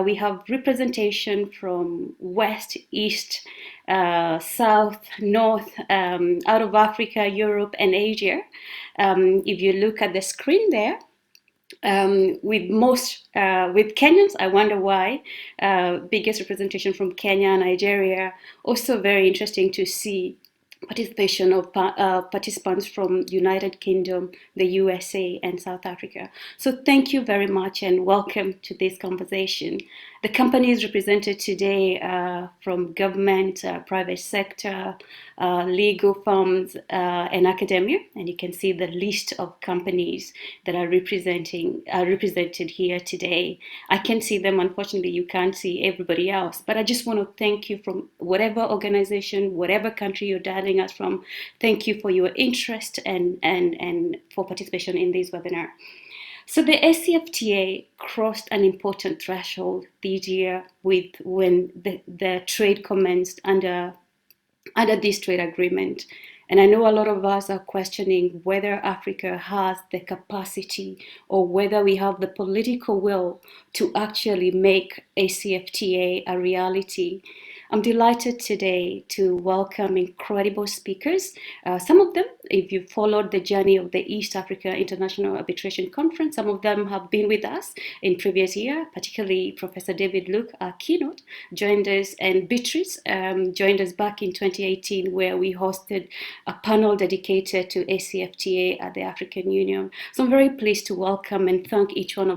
We have representation from West, East, South, North, out of Africa, Europe, and Asia. If you look at the screen there, with Kenyans, I wonder why. Biggest representation from Kenya, Nigeria. Also very interesting to see participation of participants from United Kingdom, the USA, and South Africa. So thank you very much and welcome to this conversation. The companies represented today from government, private sector, legal firms, and academia, and you can see the list of companies that are represented here today. I can see them. Unfortunately, you can't see everybody else, but I just want to thank you from whatever organization, whatever country you're dialing us from. Thank you for your interest and for participation in this webinar. So the AfCFTA crossed an important threshold this year when the trade commenced under this trade agreement. And I know a lot of us are questioning whether Africa has the capacity or whether we have the political will to actually make AfCFTA a reality. I'm delighted today to welcome incredible speakers. Some of them, if you followed the journey of the East Africa International Arbitration Conference, some of them have been with us in previous year, particularly Professor David Luke, our keynote, joined us, and Beatrice joined us back in 2018, where we hosted a panel dedicated to AfCFTA at the African Union. So I'm very pleased to welcome and thank each one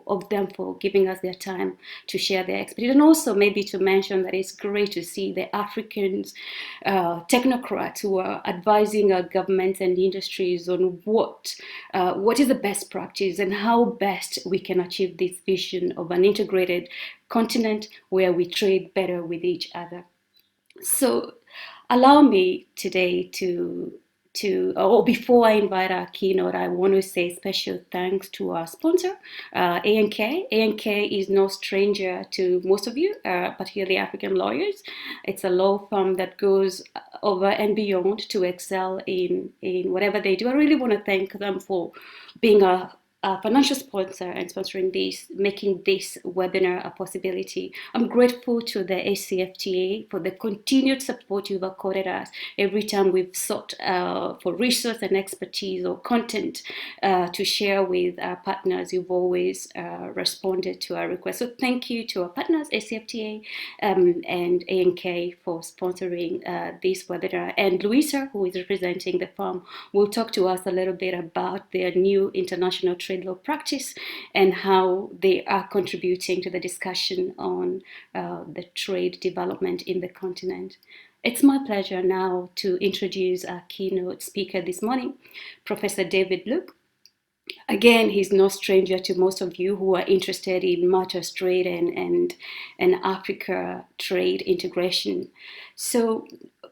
of them for giving us their time to share their expertise, and also maybe to mention that it's great to see the Africans technocrats who are advising our governments and industries on what is the best practice and how best we can achieve this vision of an integrated continent where we trade better with each other. So allow me today before I invite our keynote, I want to say special thanks to our sponsor, A&K. A&K is no stranger to most of you, particularly African lawyers. It's a law firm that goes over and beyond to excel in whatever they do. I really want to thank them for being a financial sponsor and sponsoring this, making this webinar a possibility. I'm grateful to the AfCFTA for the continued support you've accorded us every time we've sought for resource and expertise or content to share with our partners. You've always responded to our requests. So thank you to our partners, AfCFTA and A&K, for sponsoring this webinar. And Luisa, who is representing the firm, will talk to us a little bit about their new international trade law practice and how they are contributing to the discussion on the trade development in the continent. It's my pleasure now to introduce our keynote speaker this morning, Professor David Luke. Again, he's no stranger to most of you who are interested in matters trade and Africa trade integration. So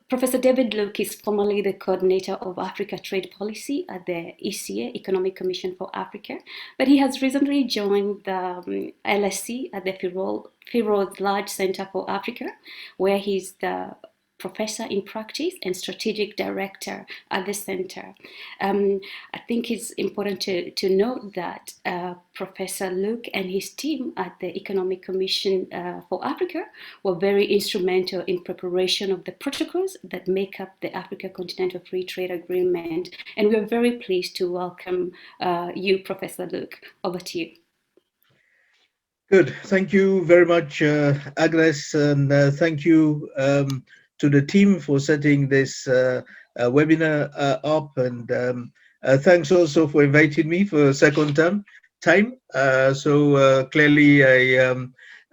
Professor David Luke is formerly the coordinator of Africa Trade Policy at the ECA, Economic Commission for Africa, but he has recently joined the LSC at the FIRO's Large Center for Africa, where he's the professor in practice and strategic director at the center. I think it's important to note that Professor Luke and his team at the Economic Commission for Africa were very instrumental in preparation of the protocols that make up the Africa Continental Free Trade Agreement. And we're very pleased to welcome you, Professor Luke. Over to you. Good. Thank you very much, Agnes, and thank you to the team for setting this webinar up, and thanks also for inviting me for a second time. So clearly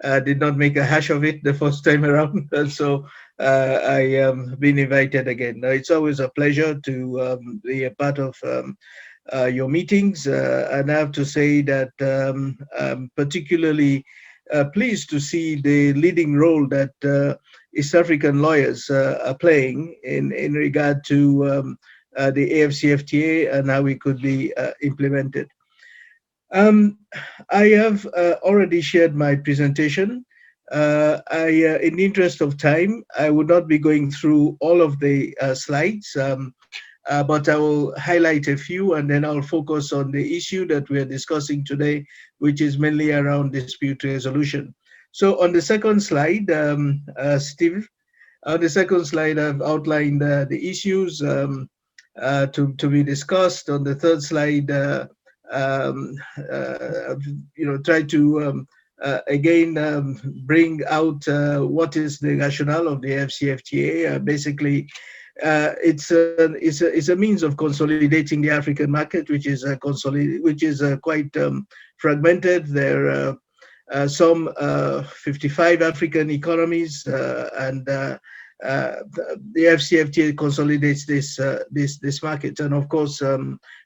I did not make a hash of it the first time around, and so I have been invited again. It's always a pleasure to be a part of your meetings, and I have to say that I'm particularly pleased to see the leading role that East African lawyers are playing in regard to the AfCFTA and how it could be implemented. I have already shared my presentation. In the interest of time, I would not be going through all of the slides. but I will highlight a few and then I'll focus on the issue that we're discussing today, which is mainly around dispute resolution. So on the second slide, Steve, on the second slide, I've outlined the issues to be discussed. On the third slide, um, I've, tried to again bring out what is the rationale of the AfCFTA. Basically, it's a means of consolidating the African market, which is quite fragmented. There some 55 African economies, and the FCFTA consolidates this market. And of course,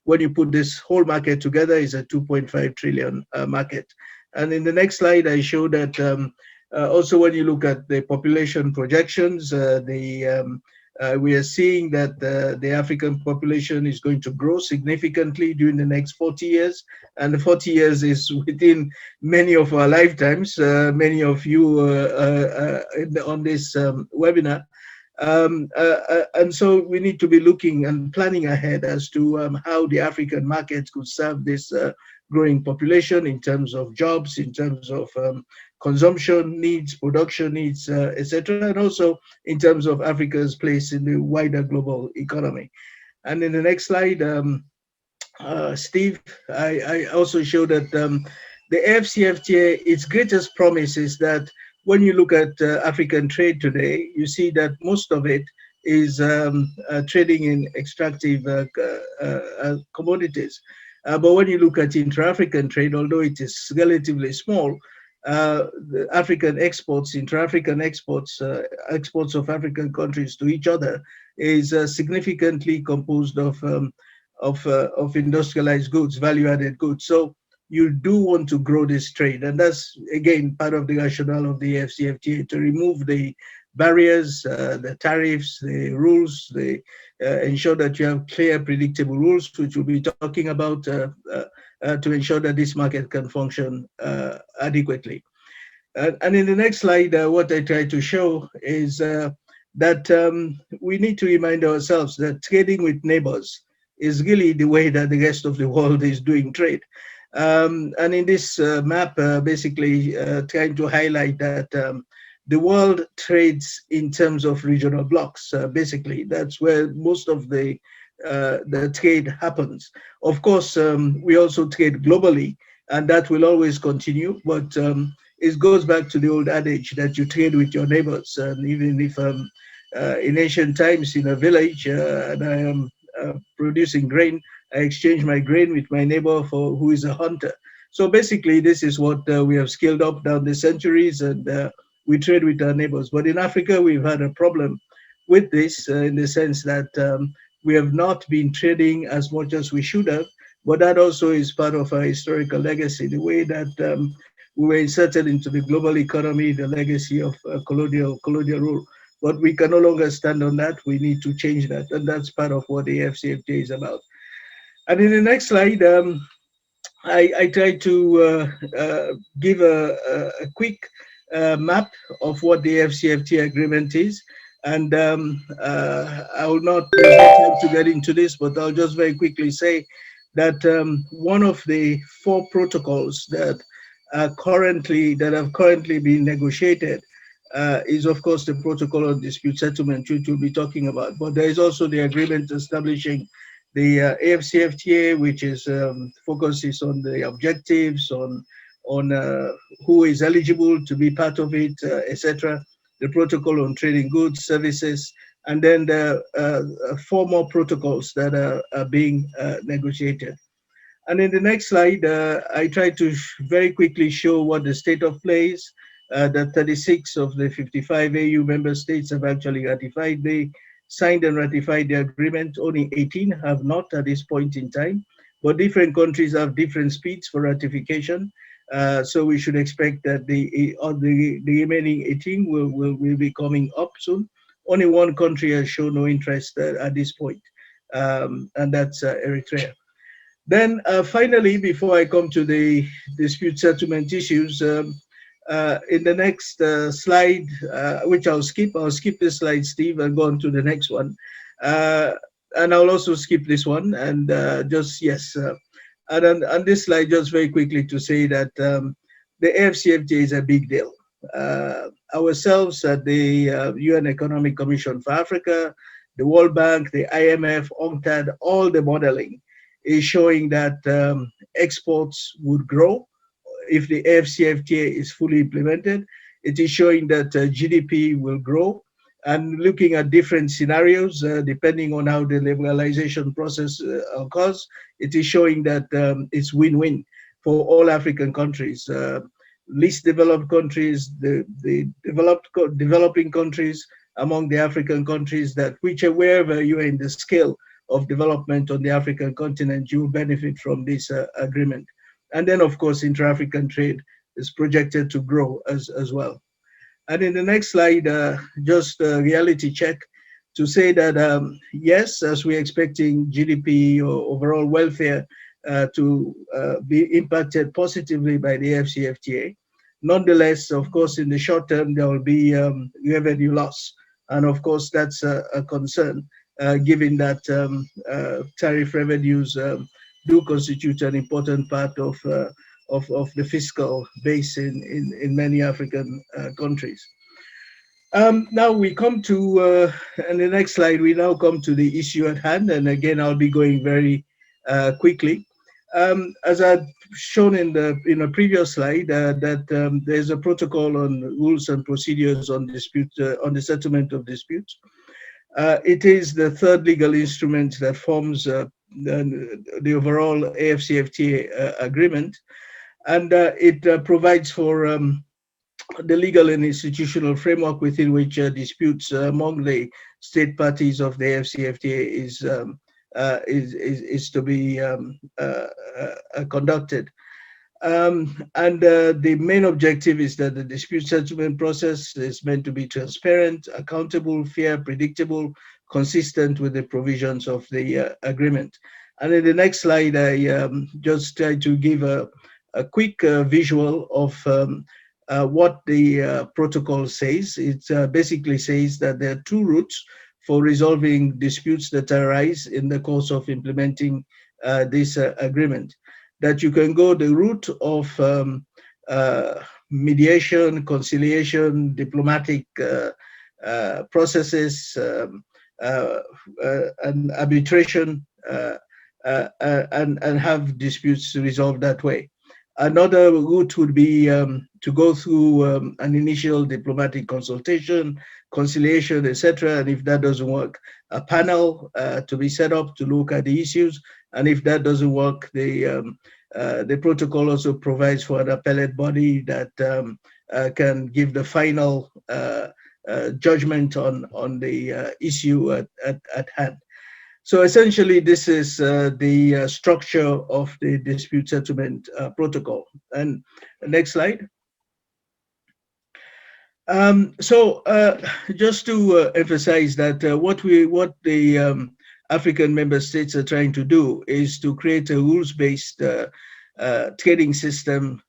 when you put this whole market together, is a 2.5 trillion market. And in the next slide, I show that also when you look at the population projections, we are seeing that the African population is going to grow significantly during the next 40 years. And the 40 years is within many of our lifetimes, many of you on this webinar. And so we need to be looking and planning ahead as to how the African markets could serve this growing population in terms of jobs, in terms of consumption needs, production needs, etc., and also in terms of Africa's place in the wider global economy. And in the next slide, Steve, I also show that the AfCFTA, its greatest promise is that when you look at African trade today, you see that most of it is trading in extractive commodities. But when you look at intra-African trade, although it is relatively small, the African exports, intra-African exports, exports of African countries to each other is significantly composed of industrialized goods, value-added goods. So you do want to grow this trade, and that's again part of the rationale of the AfCFTA to remove the barriers, the tariffs, the rules, ensure that you have clear, predictable rules, which we'll be talking about to ensure that this market can function adequately. And in the next slide, what I try to show is that we need to remind ourselves that trading with neighbors is really the way that the rest of the world is doing trade. And in this map, basically trying to highlight that the world trades in terms of regional blocks. Basically, that's where most of the trade happens. Of course, we also trade globally, and that will always continue. But it goes back to the old adage that you trade with your neighbors. And even if in ancient times in a village and I am producing grain, I exchange my grain with my neighbor for who is a hunter. So basically, this is what we have scaled up down the centuries, and we trade with our neighbors. But in Africa, we've had a problem with this in the sense that we have not been trading as much as we should have. But that also is part of our historical legacy, the way that we were inserted into the global economy, the legacy of colonial rule. But we can no longer stand on that. We need to change that. And that's part of what the FCFTA is about. And in the next slide, I try to give a quick map of what the FCFTA agreement is. And I will not, there's no time to get into this, but I'll just very quickly say that one of the four protocols that have currently been negotiated is of course the protocol on dispute settlement, which we'll be talking about. But there is also the agreement establishing the AfCFTA, which is focuses on the objectives, on who is eligible to be part of it, etc. The protocol on trading goods, services, and then the four more protocols that are being negotiated. And in the next slide, I try to very quickly show what the state of play is. That 36 of the 55 AU member states have actually ratified. They signed and ratified the agreement. Only 18 have not at this point in time. But different countries have different speeds for ratification. So we should expect that the remaining 18 will be coming up soon. Only one country has shown no interest at this point, and that's Eritrea. Then finally, before I come to the dispute settlement issues, in the next slide, which I'll skip this slide, Steve, and go on to the next one. and I'll also skip this one and just yes. And on this slide, just very quickly to say that the AfCFTA is a big deal. Ourselves at the UN Economic Commission for Africa, the World Bank, the IMF, UNCTAD, all the modeling is showing that exports would grow if the AfCFTA is fully implemented. It is showing that GDP will grow, and looking at different scenarios, depending on how the liberalization process occurs, it is showing that it's win-win for all African countries. Least developed countries, the developing countries, among the African countries, that wherever you are in the scale of development on the African continent, you will benefit from this agreement. And then, of course, intra-African trade is projected to grow as well. And in the next slide, just a reality check to say that yes, as we're expecting GDP or overall welfare to be impacted positively by the FCFTA, nonetheless, of course, in the short term, there will be revenue loss. And of course, that's a concern, given that tariff revenues do constitute an important part of the fiscal base in many African countries. Now we come to, in the next slide, we now come to the issue at hand. And again, I'll be going very quickly. As I've shown in a previous slide, that there's a protocol on rules and procedures on on the settlement of disputes. It is the third legal instrument that forms the overall AfCFTA agreement, and it provides for the legal and institutional framework within which disputes among the state parties of the FCFTA is to be conducted. And the main objective is that the dispute settlement process is meant to be transparent, accountable, fair, predictable, consistent with the provisions of the agreement. And in the next slide, I just try to give a quick visual of what the protocol says. It basically says that there are two routes for resolving disputes that arise in the course of implementing this agreement. That you can go the route of mediation, conciliation, diplomatic processes, and arbitration, and have disputes resolved that way. Another route would be to go through an initial diplomatic consultation, conciliation, etc. And if that doesn't work, a panel to be set up to look at the issues. And if that doesn't work, the protocol also provides for an appellate body that can give the final judgment on the issue at hand. So essentially, this is the structure of the dispute settlement protocol. And next slide. Just to emphasize that what the African member states are trying to do is to create a rules-based trading system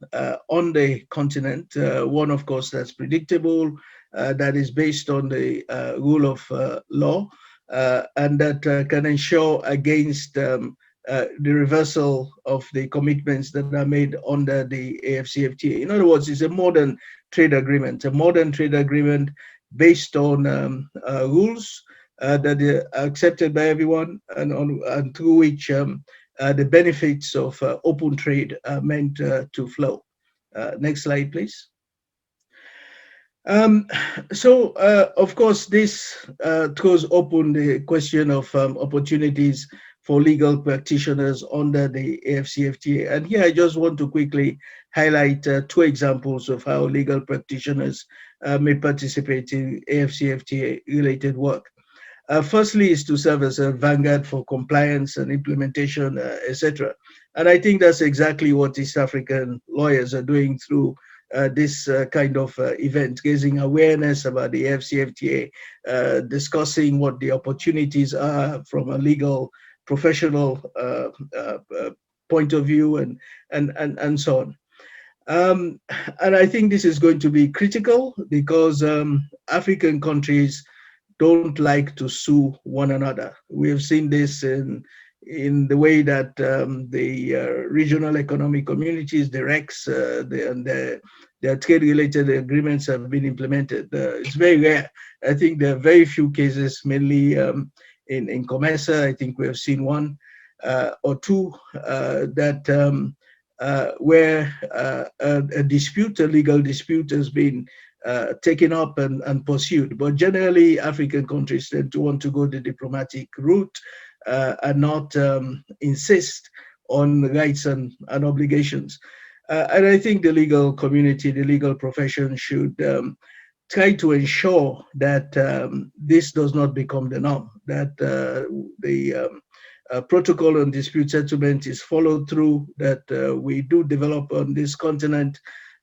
on the continent. One, of course, that's predictable, that is based on the rule of law, and that can ensure against the reversal of the commitments that are made under the AfCFTA. In other words, it's a modern trade agreement based on rules that are accepted by everyone, and through which the benefits of open trade are meant to flow. Next slide, please. Of course, this throws open the question of opportunities for legal practitioners under the AfCFTA. And here I just want to quickly highlight two examples of how legal practitioners may participate in AfCFTA-related work. Firstly, is to serve as a vanguard for compliance and implementation, etc. And I think that's exactly what East African lawyers are doing through this kind of event, raising awareness about the FCFTA, discussing what the opportunities are from a legal professional point of view, and so on. And I think this is going to be critical because African countries don't like to sue one another. We have seen this in the way that the regional economic communities, the RECs, and their trade-related agreements have been implemented. It's very rare. I think there are very few cases, mainly in COMESA. I think we have seen one or two that where a dispute, a legal dispute, has been taken up and pursued. But generally, African countries tend to want to go the diplomatic route and not insist on rights and obligations. And I think the legal community, the legal profession should try to ensure that this does not become the norm, that the protocol on dispute settlement is followed through, that we do develop on this continent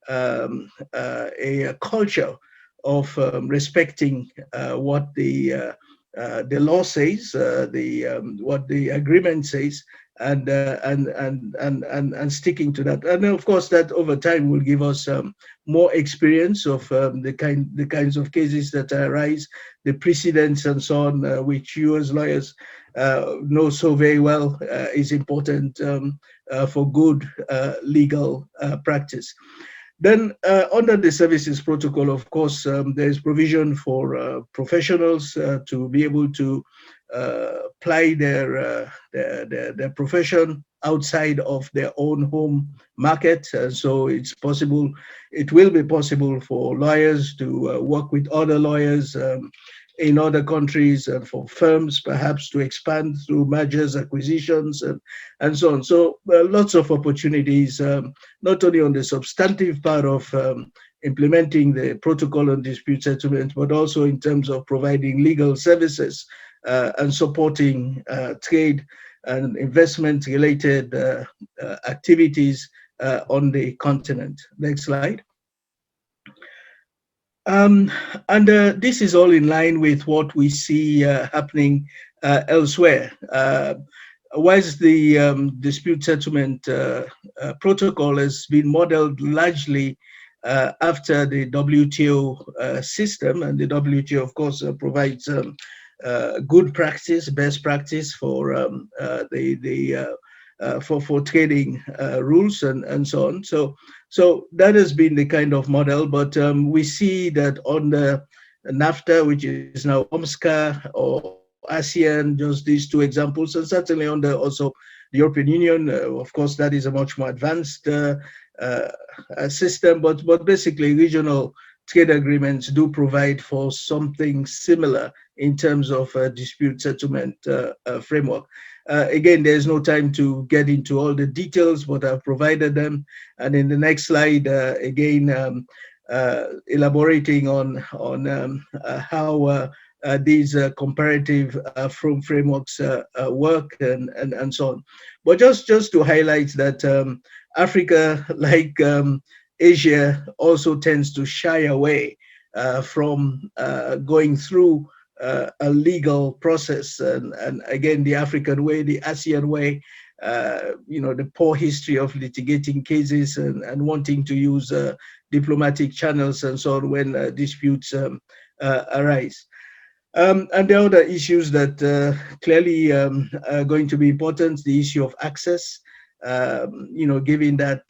a culture of respecting what the law says, what the agreement says, and sticking to that. And of course, that over time will give us more experience of the kinds of cases that arise, the precedents and so on, which you as lawyers know so very well is important for good legal practice. Then, under the services protocol, of course, there is provision for professionals to be able to apply their profession outside of their own home market. So it's possible, it will be possible for lawyers to work with other lawyers in other countries, and for firms perhaps to expand through mergers, acquisitions, and so on. So lots of opportunities, not only on the substantive part of implementing the protocol on dispute settlement, but also in terms of providing legal services and supporting trade and investment related activities on the continent. Next slide. Um, and this is all in line with what we see happening elsewhere. Whilst the dispute settlement protocol has been modeled largely after the WTO system, and the WTO, of course, provides good practice, best practice for for trading rules and so on. So that has been the kind of model, but we see that on the NAFTA, which is now OMSCA or ASEAN, just these two examples, and certainly on the also the European Union, of course, that is a much more advanced system, but basically regional trade agreements do provide for something similar in terms of dispute settlement framework. Again, there's no time to get into all the details, but I've provided them. And in the next slide, again, elaborating on how these comparative frameworks work and so on. But just to highlight that Africa, like Asia, also tends to shy away from going through a legal process. And again, the African way, the ASEAN way, the poor history of litigating cases and wanting to use diplomatic channels and so on when disputes arise. And there are other issues that clearly are going to be important. The issue of access, given that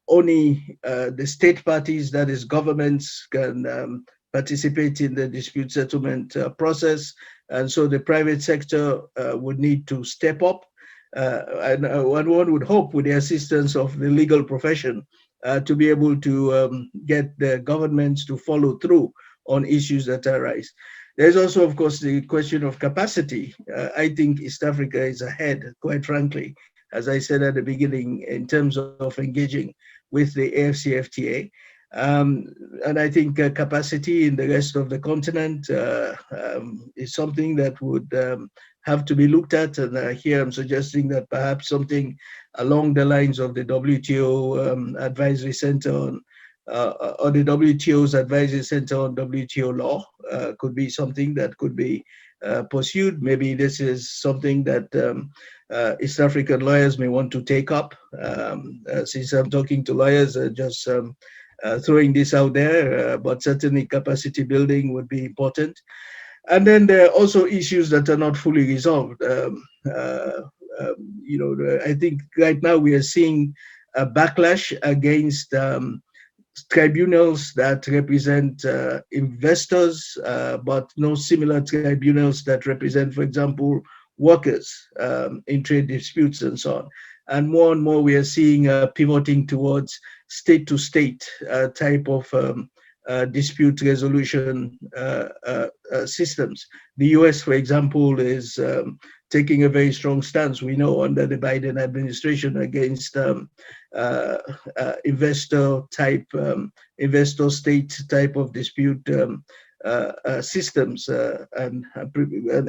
only the state parties, that is governments, can participate in the dispute settlement process. And so the private sector would need to step up. And one would hope, with the assistance of the legal profession, to be able to get the governments to follow through on issues that arise. There's also, of course, the question of capacity. I think East Africa is ahead, quite frankly, as I said at the beginning, in terms of engaging with the AfCFTA. And I think capacity in the rest of the continent is something that would have to be looked at. And here I'm suggesting that perhaps something along the lines of the WTO Advisory Center on or the WTO's Advisory Center on WTO law could be something that could be pursued. Maybe this is something that East African lawyers may want to take up. Since I'm talking to lawyers, just throwing this out there, but certainly capacity building would be important. And then there are also issues that are not fully resolved. I think right now we are seeing a backlash against tribunals that represent investors, but no similar tribunals that represent, for example, workers in trade disputes and so on. And more we are seeing pivoting towards state-to-state type of dispute resolution systems. The US, for example, is taking a very strong stance, we know, under the Biden administration against investor state type of dispute systems, and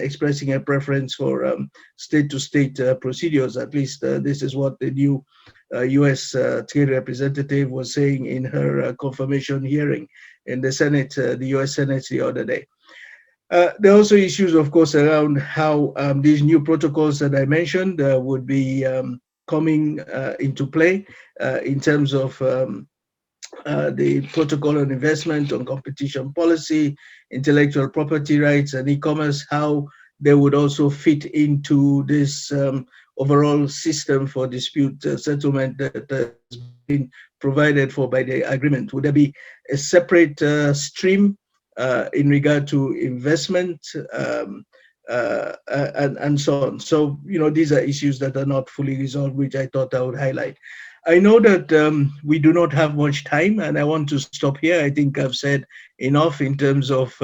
expressing a preference for state-to-state procedures. At least this is what the new U.S. Trade Representative was saying in her confirmation hearing in the Senate, the U.S. Senate the other day. There are also issues, of course, around how these new protocols that I mentioned would be coming into play in terms of the protocol on investment, on competition policy, intellectual property rights, and e-commerce, how they would also fit into this overall system for dispute settlement that has been provided for by the agreement. Would there be a separate stream in regard to investment and so on? So, these are issues that are not fully resolved, which I thought I would highlight. I know that we do not have much time, and I want to stop here. I think I've said enough in terms of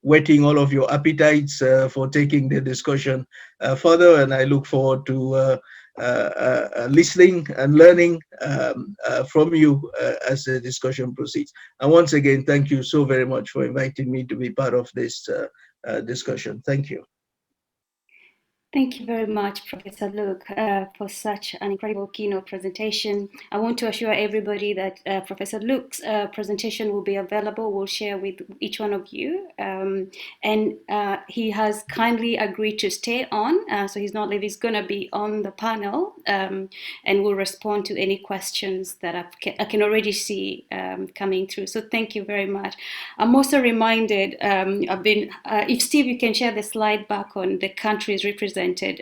whetting all of your appetites for taking the discussion further, and I look forward to listening and learning from you as the discussion proceeds. And once again, thank you so very much for inviting me to be part of this discussion. Thank you. Thank you very much, Professor Luke, for such an incredible keynote presentation. I want to assure everybody that Professor Luke's presentation will be available. We'll share with each one of you. And he has kindly agreed to stay on, so he's not leaving. He's going to be on the panel and will respond to any questions that I can already see coming through. So thank you very much. I'm also reminded, if Steve, you can share the slide back on the countries represented.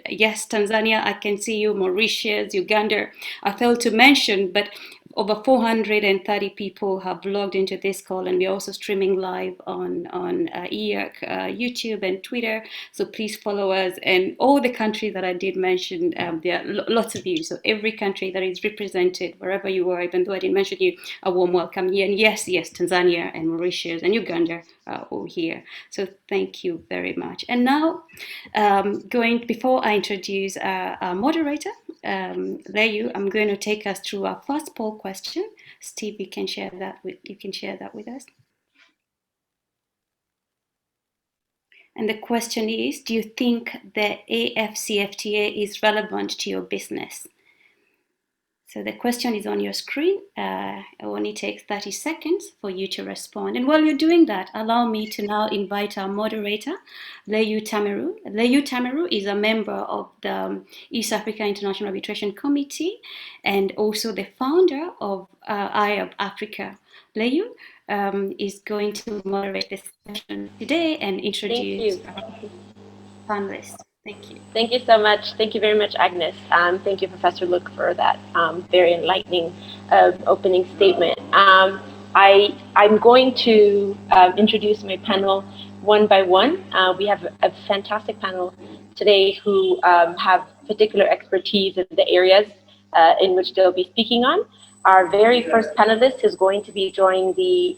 Yes, Tanzania, I can see you, Mauritius, Uganda, I failed to mention, but over 430 people have logged into this call, and we're also streaming live on EAC, YouTube and Twitter. So please follow us. And all the countries that I did mention, there are lots of you. So every country that is represented, wherever you are, even though I didn't mention you, a warm welcome here. And yes, Tanzania and Mauritius and Uganda are all here. So thank you very much. And now, before I introduce our moderator, Leyu, I'm going to take us through our first poll question. Steve, you can share that with us. And the question is, do you think the AfCFTA is relevant to your business? So the question is on your screen. It only takes 30 seconds for you to respond. And while you're doing that, allow me to now invite our moderator, Leyu Tamiru. Leyu Tamiru is a member of the East Africa International Arbitration Committee and also the founder of Eye of Africa. Leyu is going to moderate this session today and introduce our panelists. Thank you. Thank you so much. Thank you very much, Agnes. Thank you, Professor Luke, for that very enlightening opening statement. I'm going to introduce my panel one by one. We have a fantastic panel today who have particular expertise in the areas in which they'll be speaking on. Our very first panelist is going to be joining the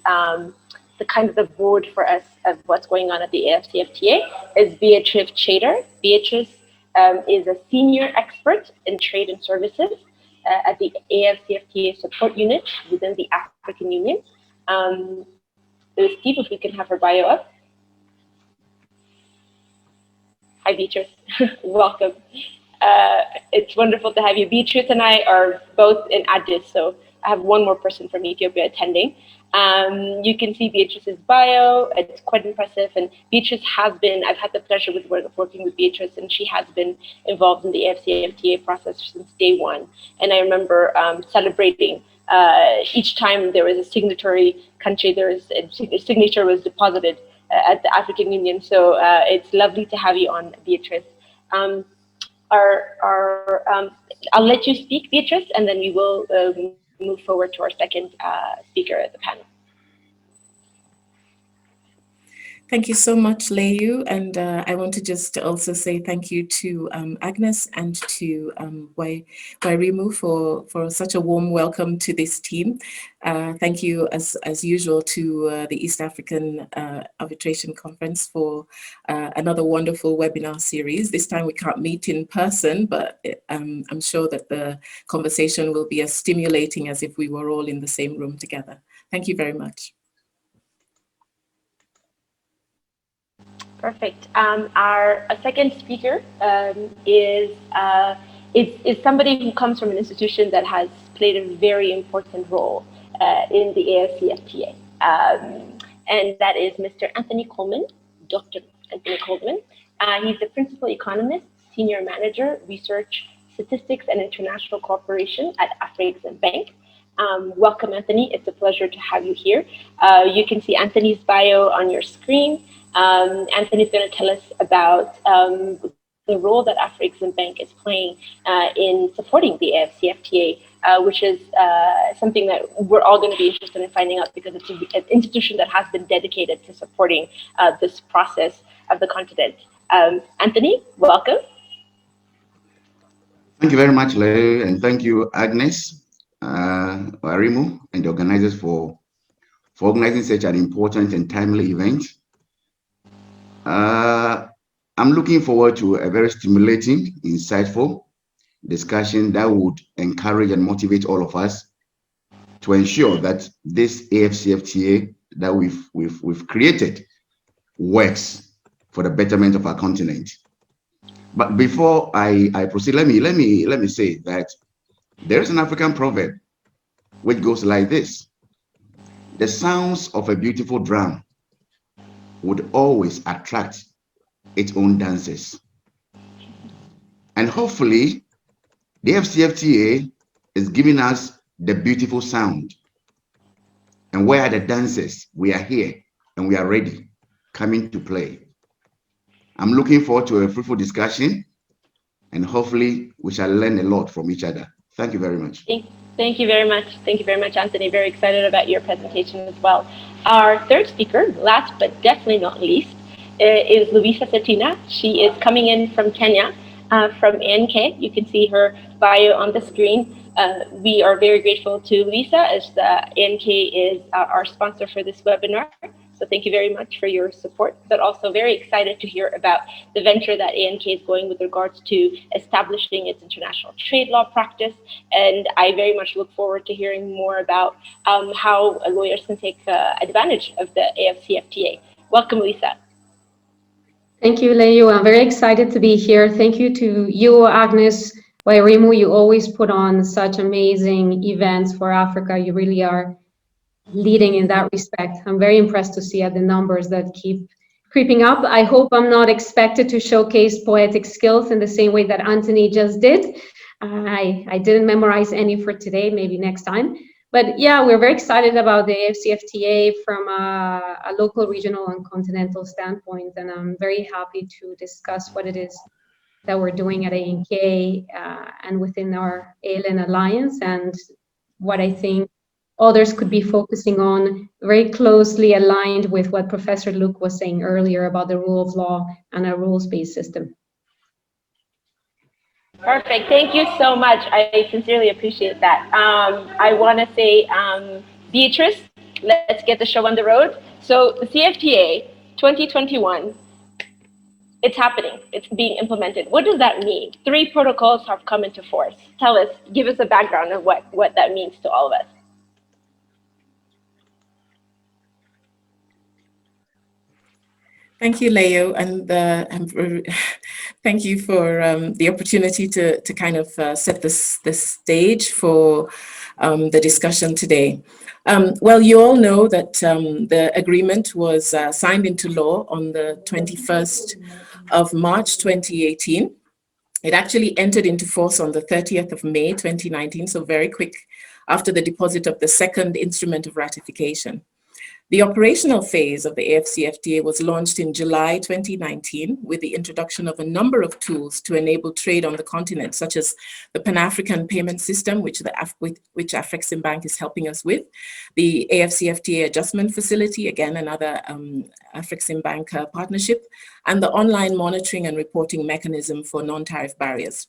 kind of the board for us of what's going on at the AfCFTA is Beatrice Chater. Beatrice is a senior expert in trade and services at the AfCFTA support unit within the African Union. Steve, if we can have her bio up. Hi, Beatrice. Welcome. It's wonderful to have you. Beatrice and I are both in Addis, so I have one more person from Ethiopia attending. You can see Beatrice's bio. It's quite impressive. And Beatrice has been, I've had the pleasure of working with Beatrice, and she has been involved in the AfCFTA process since day one. And I remember celebrating each time there was a signatory country, a signature was deposited at the African Union. So it's lovely to have you on, Beatrice. I'll let you speak, Beatrice, and then we will move forward to our second speaker at the panel. Thank you so much, Leyu, and I want to just also say thank you to Agnes and to Wairimu for such a warm welcome to this team. Thank you, as usual, to the East African Arbitration Conference for another wonderful webinar series. This time we can't meet in person, but I'm sure that the conversation will be as stimulating as if we were all in the same room together. Thank you very much. Perfect. Our second speaker is somebody who comes from an institution that has played a very important role in the AfCFTA, and that is Mr. Anthony Coleman, Dr. Anthony Coleman. He's the principal economist, senior manager, research, statistics, and international cooperation at AfCFTA. Welcome, Anthony. It's a pleasure to have you here. You can see Anthony's bio on your screen. Anthony's going to tell us about the role that AfCFTA is playing in supporting the AfCFTA, which is something that we're all going to be interested in finding out, because it's an institution that has been dedicated to supporting this process of the continent. Anthony, welcome. Thank you very much, Leila, and thank you, Agnes, Wairimu, and the organizers for organizing such an important and timely event. I'm looking forward to a very stimulating, insightful discussion that would encourage and motivate all of us to ensure that this AfCFTA that we've created works for the betterment of our continent. But before I proceed, let me say that there is an African proverb which goes like this: the sounds of a beautiful drum would always attract its own dancers. And hopefully, the AfCFTA is giving us the beautiful sound. And where are the dancers? We are here and we are ready, coming to play. I'm looking forward to a fruitful discussion, and hopefully we shall learn a lot from each other. Thank you very much. Thank you very much. Thank you very much, Anthony. Very excited about your presentation as well. Our third speaker, last but definitely not least, is Luisa Satina. She is coming in from Kenya, from ANK. You can see her bio on the screen. We are very grateful to Luisa, as the ANK is our sponsor for this webinar. So thank you very much for your support, but also very excited to hear about the venture that ANK is going with regards to establishing its international trade law practice. And I very much look forward to hearing more about how lawyers can take advantage of the AfCFTA. Welcome, Lisa. Thank you, Leo. I'm very excited to be here. Thank you to you, Agnes, Wairimu. You always put on such amazing events for Africa. You really are leading in that respect. I'm very impressed to see the numbers that keep creeping up. I hope I'm not expected to showcase poetic skills in the same way that Anthony just did. I didn't memorize any for today, maybe next time. But yeah, we're very excited about the AfCFTA from a local, regional, and continental standpoint. And I'm very happy to discuss what it is that we're doing at ANK and within our ALN Alliance, and what I think others could be focusing on, very closely aligned with what Professor Luke was saying earlier about the rule of law and a rules-based system. Perfect. Thank you so much. I sincerely appreciate that. I want to say, Beatrice, let's get the show on the road. So the CFTA 2021, it's happening. It's being implemented. What does that mean? 3 protocols have come into force. Tell us, give us a background of what that means to all of us. Thank you, Leo, and thank you for the opportunity to kind of set this stage for the discussion today. Well, you all know that the agreement was signed into law on the 21st of March 2018. It actually entered into force on the 30th of May 2019, so very quick after the deposit of the second instrument of ratification. The operational phase of the AfCFTA was launched in July 2019 with the introduction of a number of tools to enable trade on the continent, such as the Pan-African Payment System, which AfEximbank is helping us with, the AfCFTA Adjustment Facility, again, another AfEximbank partnership, and the online monitoring and reporting mechanism for non-tariff barriers.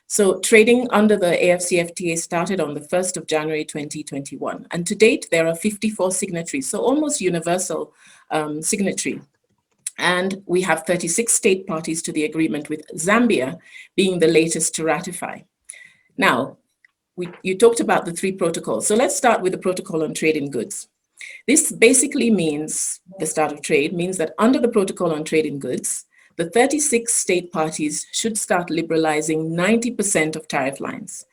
So trading under the AfCFTA started on the 1st of January 2021. And to date, there are 54 signatories, so almost universal signatory. And we have 36 state parties to the agreement, with Zambia being the latest to ratify. Now, you talked about the 3 protocols. So let's start with the protocol on trade in goods. This basically means, the start of trade, means that under the protocol on trade in goods, the 36 state parties should start liberalizing 90% of tariff lines.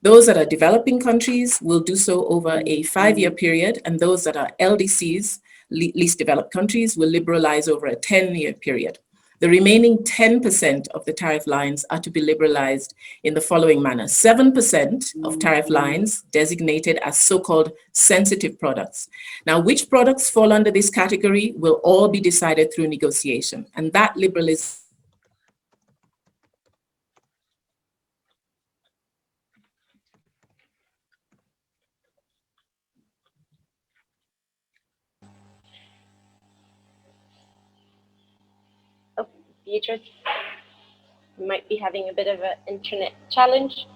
Those that are developing countries will do so over a 5-year period, and those that are LDCs, least developed countries, will liberalize over a 10-year period. The remaining 10% of the tariff lines are to be liberalized in the following manner. 7% of tariff lines designated as so-called sensitive products. Now, which products fall under this category will all be decided through negotiation, and that liberalization Beatrice might be having a bit of an internet challenge.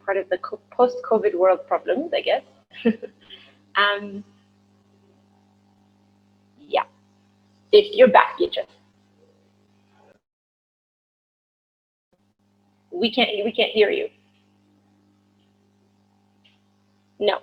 Part of the post-COVID world problems, I guess. Yeah, if you're back, Beatrice. We can't hear you. No.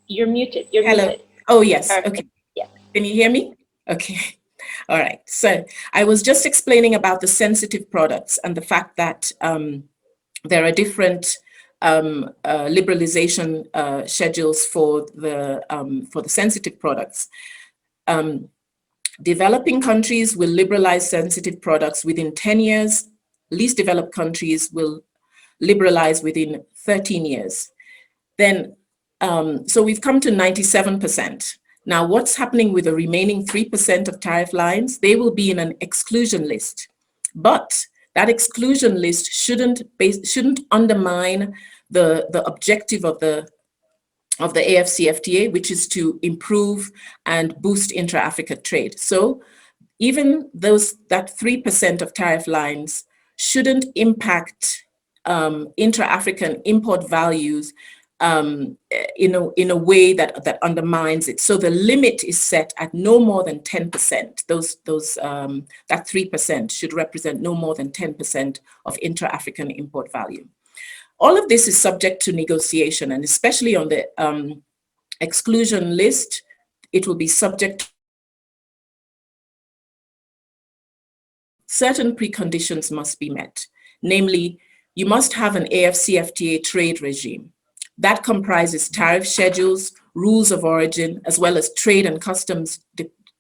You're muted. You're Hello. muted. Oh, yes. Perfect. Okay. Yeah. Can you hear me? Okay. All right. So I was just explaining about the sensitive products and the fact that there are different liberalization schedules for the sensitive products. Developing countries will liberalize sensitive products within 10 years. Least developed countries will liberalize within 13 years. Then, so we've come to 97%. Now, what's happening with the remaining 3% of tariff lines? They will be in an exclusion list, but that exclusion list shouldn't undermine the objective of the AfCFTA, which is to improve and boost intra-Africa trade. So even that 3% of tariff lines shouldn't impact intra-African import values in a way that undermines it. So the limit is set at no more than 10%. That 3% should represent no more than 10% of intra-African import value. All of this is subject to negotiation, and especially on the exclusion list, it will be subject. Certain preconditions must be met. Namely, you must have an AfCFTA trade regime. That comprises tariff schedules, rules of origin, as well as trade and customs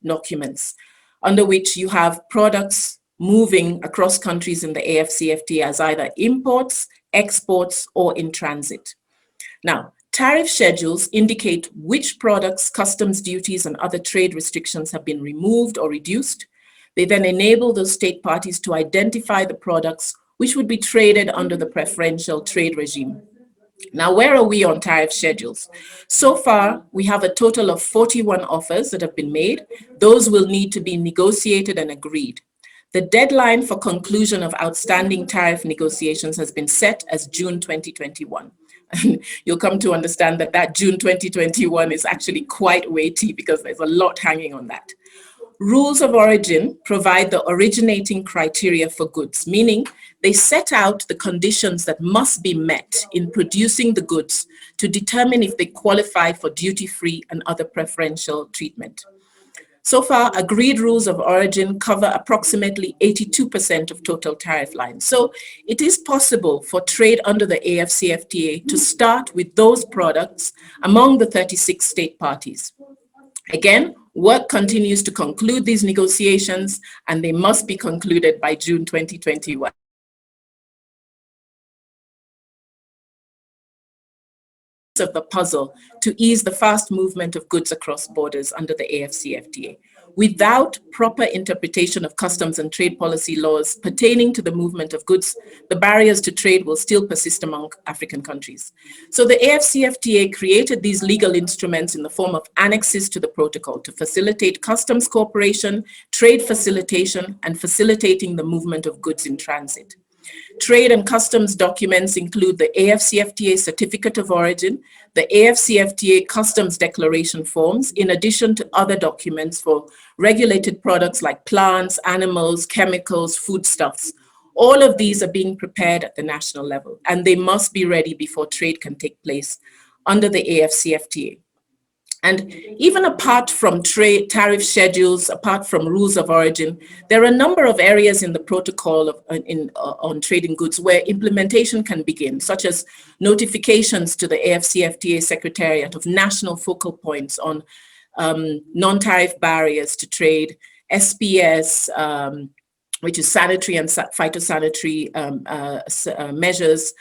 documents, under which you have products moving across countries in the AfCFTA as either imports, exports, or in transit. Now, tariff schedules indicate which products, customs duties, and other trade restrictions have been removed or reduced. They then enable those state parties to identify the products which would be traded under the preferential trade regime. Now, where are we on tariff schedules? So far, we have a total of 41 offers that have been made. Those will need to be negotiated and agreed. The deadline for conclusion of outstanding tariff negotiations has been set as June 2021. You'll come to understand that June 2021 is actually quite weighty because there's a lot hanging on that. Rules of origin provide the originating criteria for goods, meaning they set out the conditions that must be met in producing the goods to determine if they qualify for duty-free and other preferential treatment. So far, agreed rules of origin cover approximately 82% of total tariff lines. So it is possible for trade under the AfCFTA to start with those products among the 36 state parties. Again, Work continues to conclude these negotiations, and they must be concluded by June 2021. Of the puzzle to ease the fast movement of goods across borders under the AfCFTA. Without proper interpretation of customs and trade policy laws pertaining to the movement of goods, the barriers to trade will still persist among African countries. So the AfCFTA created these legal instruments in the form of annexes to the protocol to facilitate customs cooperation, trade facilitation, and facilitating the movement of goods in transit. Trade and customs documents include the AfCFTA Certificate of Origin, the AfCFTA Customs Declaration forms, in addition to other documents for regulated products like plants, animals, chemicals, foodstuffs. All of these are being prepared at the national level, and they must be ready before trade can take place under the AfCFTA. And even apart from trade tariff schedules, apart from rules of origin, there are a number of areas in the protocol on trading goods where implementation can begin, such as notifications to the AfCFTA Secretariat of national focal points on non-tariff barriers to trade, SPS, which is sanitary and phytosanitary measures,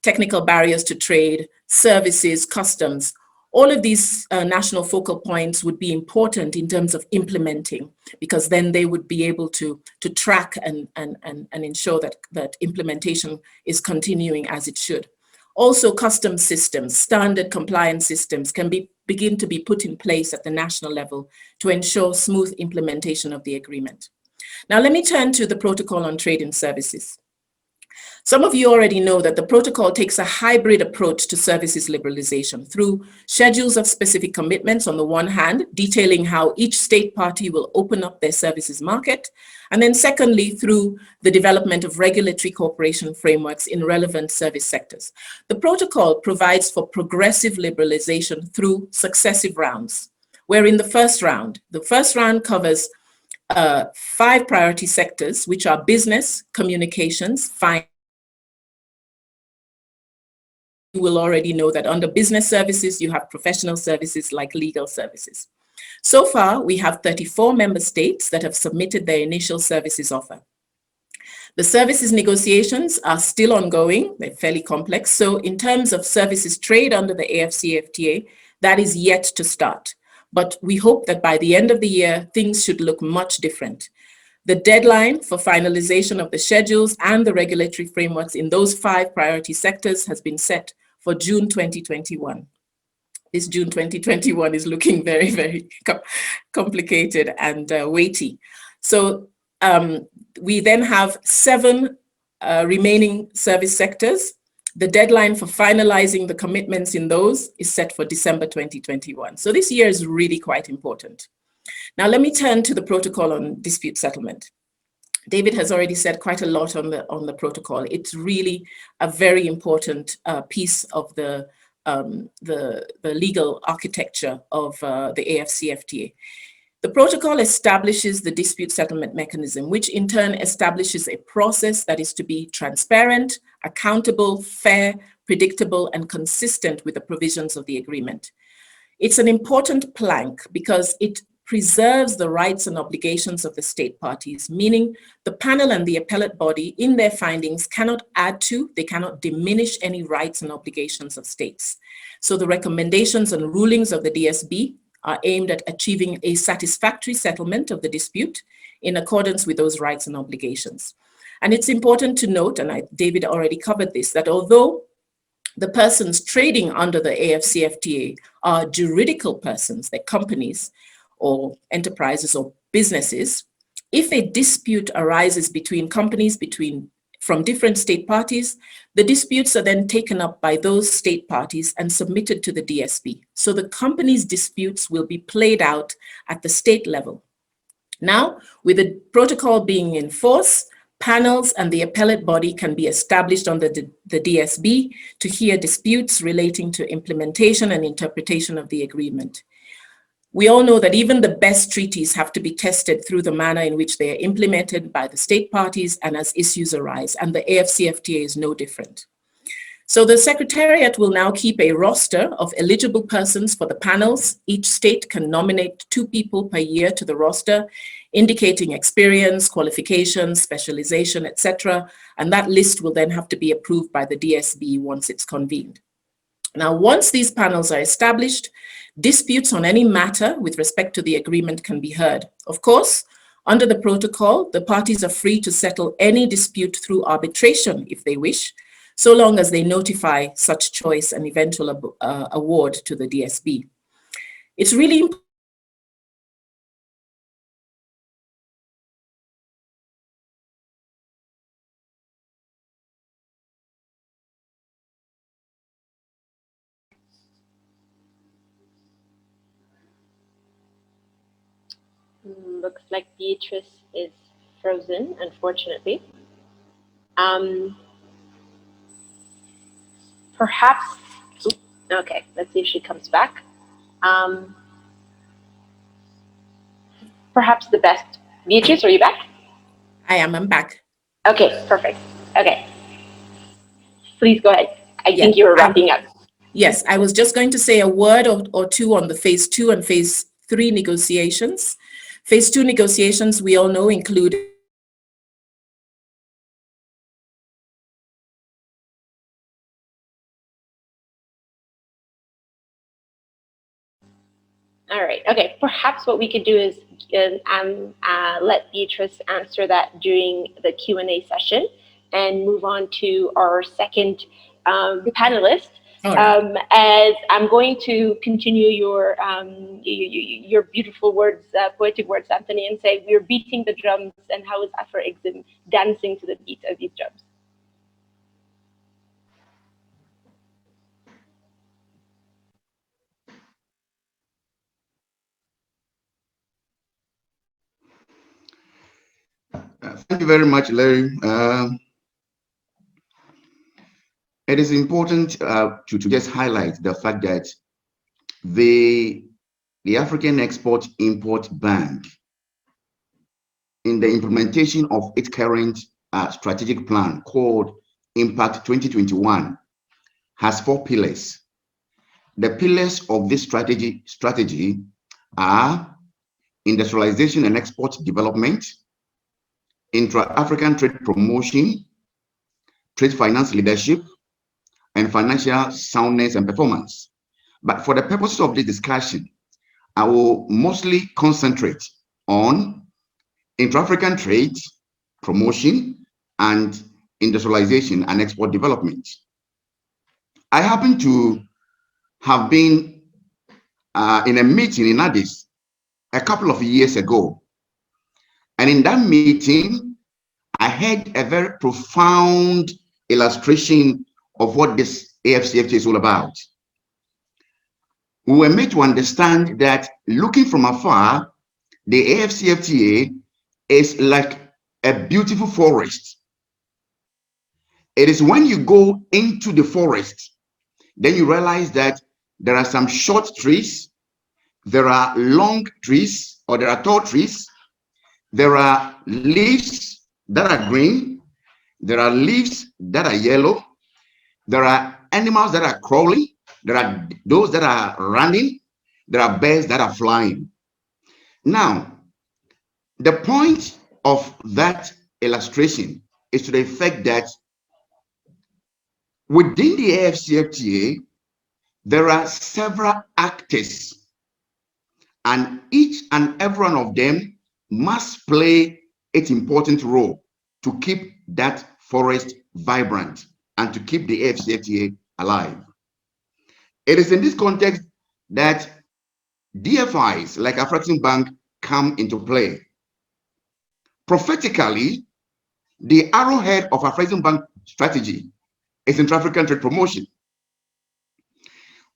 technical barriers to trade, services, customs. All of these national focal points would be important in terms of implementing, because then they would be able to track and ensure that implementation is continuing as it should. Also, customs systems, standard compliance systems can begin to be put in place at the national level to ensure smooth implementation of the agreement. Now, let me turn to the Protocol on Trade and Services. Some of you already know that the protocol takes a hybrid approach to services liberalization through schedules of specific commitments on the one hand, detailing how each state party will open up their services market, and then secondly, through the development of regulatory cooperation frameworks in relevant service sectors. The protocol provides for progressive liberalization through successive rounds, where in the first round covers 5 priority sectors, which are business, communications, finance. You will already know that under business services, you have professional services like legal services. So far, we have 34 member states that have submitted their initial services offer. The services negotiations are still ongoing, they're fairly complex. So in terms of services trade under the AfCFTA, that is yet to start. But we hope that by the end of the year, things should look much different. The deadline for finalization of the schedules and the regulatory frameworks in those 5 priority sectors has been set for June 2021. This June 2021 is looking very, very complicated and weighty. So we then have 7 remaining service sectors. The deadline for finalizing the commitments in those is set for December 2021. So this year is really quite important. Now let me turn to the protocol on dispute settlement. David has already said quite a lot on the protocol. It's really a very important piece of the legal architecture of the AfCFTA. The protocol establishes the dispute settlement mechanism, which in turn establishes a process that is to be transparent, accountable, fair, predictable, and consistent with the provisions of the agreement. It's an important plank because it preserves the rights and obligations of the state parties, meaning the panel and the appellate body in their findings cannot add to, they cannot diminish any rights and obligations of states. So the recommendations and rulings of the DSB are aimed at achieving a satisfactory settlement of the dispute in accordance with those rights and obligations. And it's important to note, and David already covered this, that although the persons trading under the AfCFTA are juridical persons, they're companies, or enterprises or businesses, if a dispute arises between companies from different state parties, the disputes are then taken up by those state parties and submitted to the DSB. So the company's disputes will be played out at the state level. Now, with the protocol being in force, panels and the appellate body can be established under the DSB to hear disputes relating to implementation and interpretation of the agreement. We all know that even the best treaties have to be tested through the manner in which they are implemented by the state parties and as issues arise, and the AfCFTA is no different. So the Secretariat will now keep a roster of eligible persons for the panels. Each state can nominate 2 people per year to the roster, indicating experience, qualifications, specialization, etc. And that list will then have to be approved by the DSB once it's convened. Now, once these panels are established, disputes on any matter with respect to the agreement can be heard. Of course, under the protocol, the parties are free to settle any dispute through arbitration if they wish, so long as they notify such choice and eventual award to the DSB. It's really important. Looks like Beatrice is frozen, unfortunately. Perhaps, okay, let's see if she comes back. Perhaps the best. Beatrice, are you back? I'm back. Okay, perfect. Okay. Please go ahead. I Yeah, think you were wrapping up. Yes, I was just going to say a word or two on the phase 2 and phase 3 negotiations. Phase 2 negotiations, we all know, include All right. Okay. Perhaps what we could do is let Beatrice answer that during the Q&A session and move on to our second panelist. Right. As I'm going to continue your beautiful words, poetic words, Anthony, and say we're beating the drums, and how is Afro-Exim dancing to the beat of these drums? Thank you very much, Larry. It is important to just highlight the fact that the African Export-Import Bank, in the implementation of its current strategic plan called Impact 2021, has 4 pillars. The pillars of this strategy are industrialization and export development, intra-African trade promotion, trade finance leadership, and financial soundness and performance. But for the purposes of this discussion, I will mostly concentrate on intra-African trade promotion and industrialization and export development. I happen to have been in a meeting in Addis a couple of years ago. And in that meeting, I had a very profound illustration of what this AfCFTA is all about. We were made to understand that looking from afar, the AfCFTA is like a beautiful forest. It is when you go into the forest, then you realize that there are some short trees, there are long trees, or there are tall trees, there are leaves that are green, there are leaves that are yellow, there are animals that are crawling, there are those that are running, there are birds that are flying. Now, the point of that illustration is to the effect that within the AfCFTA, there are several actors, and each and every one of them must play its important role to keep that forest vibrant and to keep the AfCFTA alive. It is in this context that DFIs like Afreximbank come into play. Prophetically, the arrowhead of Afreximbank strategy is intra-African trade promotion.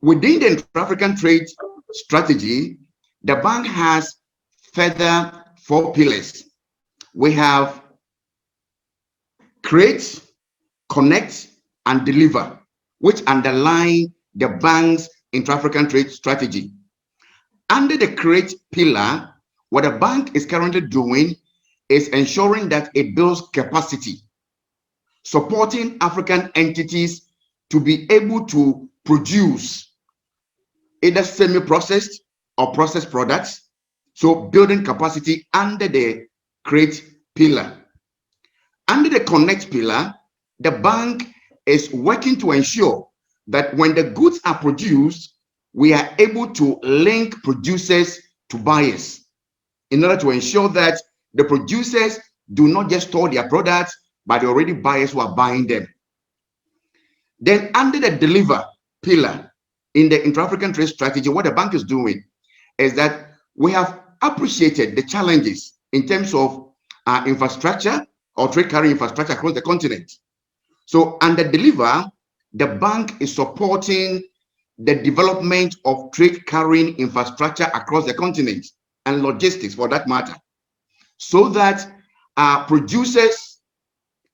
Within the intra-African trade strategy, the bank has further 4 pillars. We have create, connect, and deliver, which underline the bank's intra-African trade strategy. Under the create pillar, what the bank is currently doing is ensuring that it builds capacity, supporting African entities to be able to produce either semi-processed or processed products, so building capacity under the create pillar. Under the connect pillar, the bank is working to ensure that when the goods are produced, we are able to link producers to buyers in order to ensure that the producers do not just store their products, but they're already buyers who are buying them. Then under the deliver pillar in the intra-African trade strategy, what the bank is doing is that we have appreciated the challenges in terms of infrastructure or trade carrying infrastructure across the continent. So under deliver, the bank is supporting the development of trade carrying infrastructure across the continent and logistics for that matter, so that producers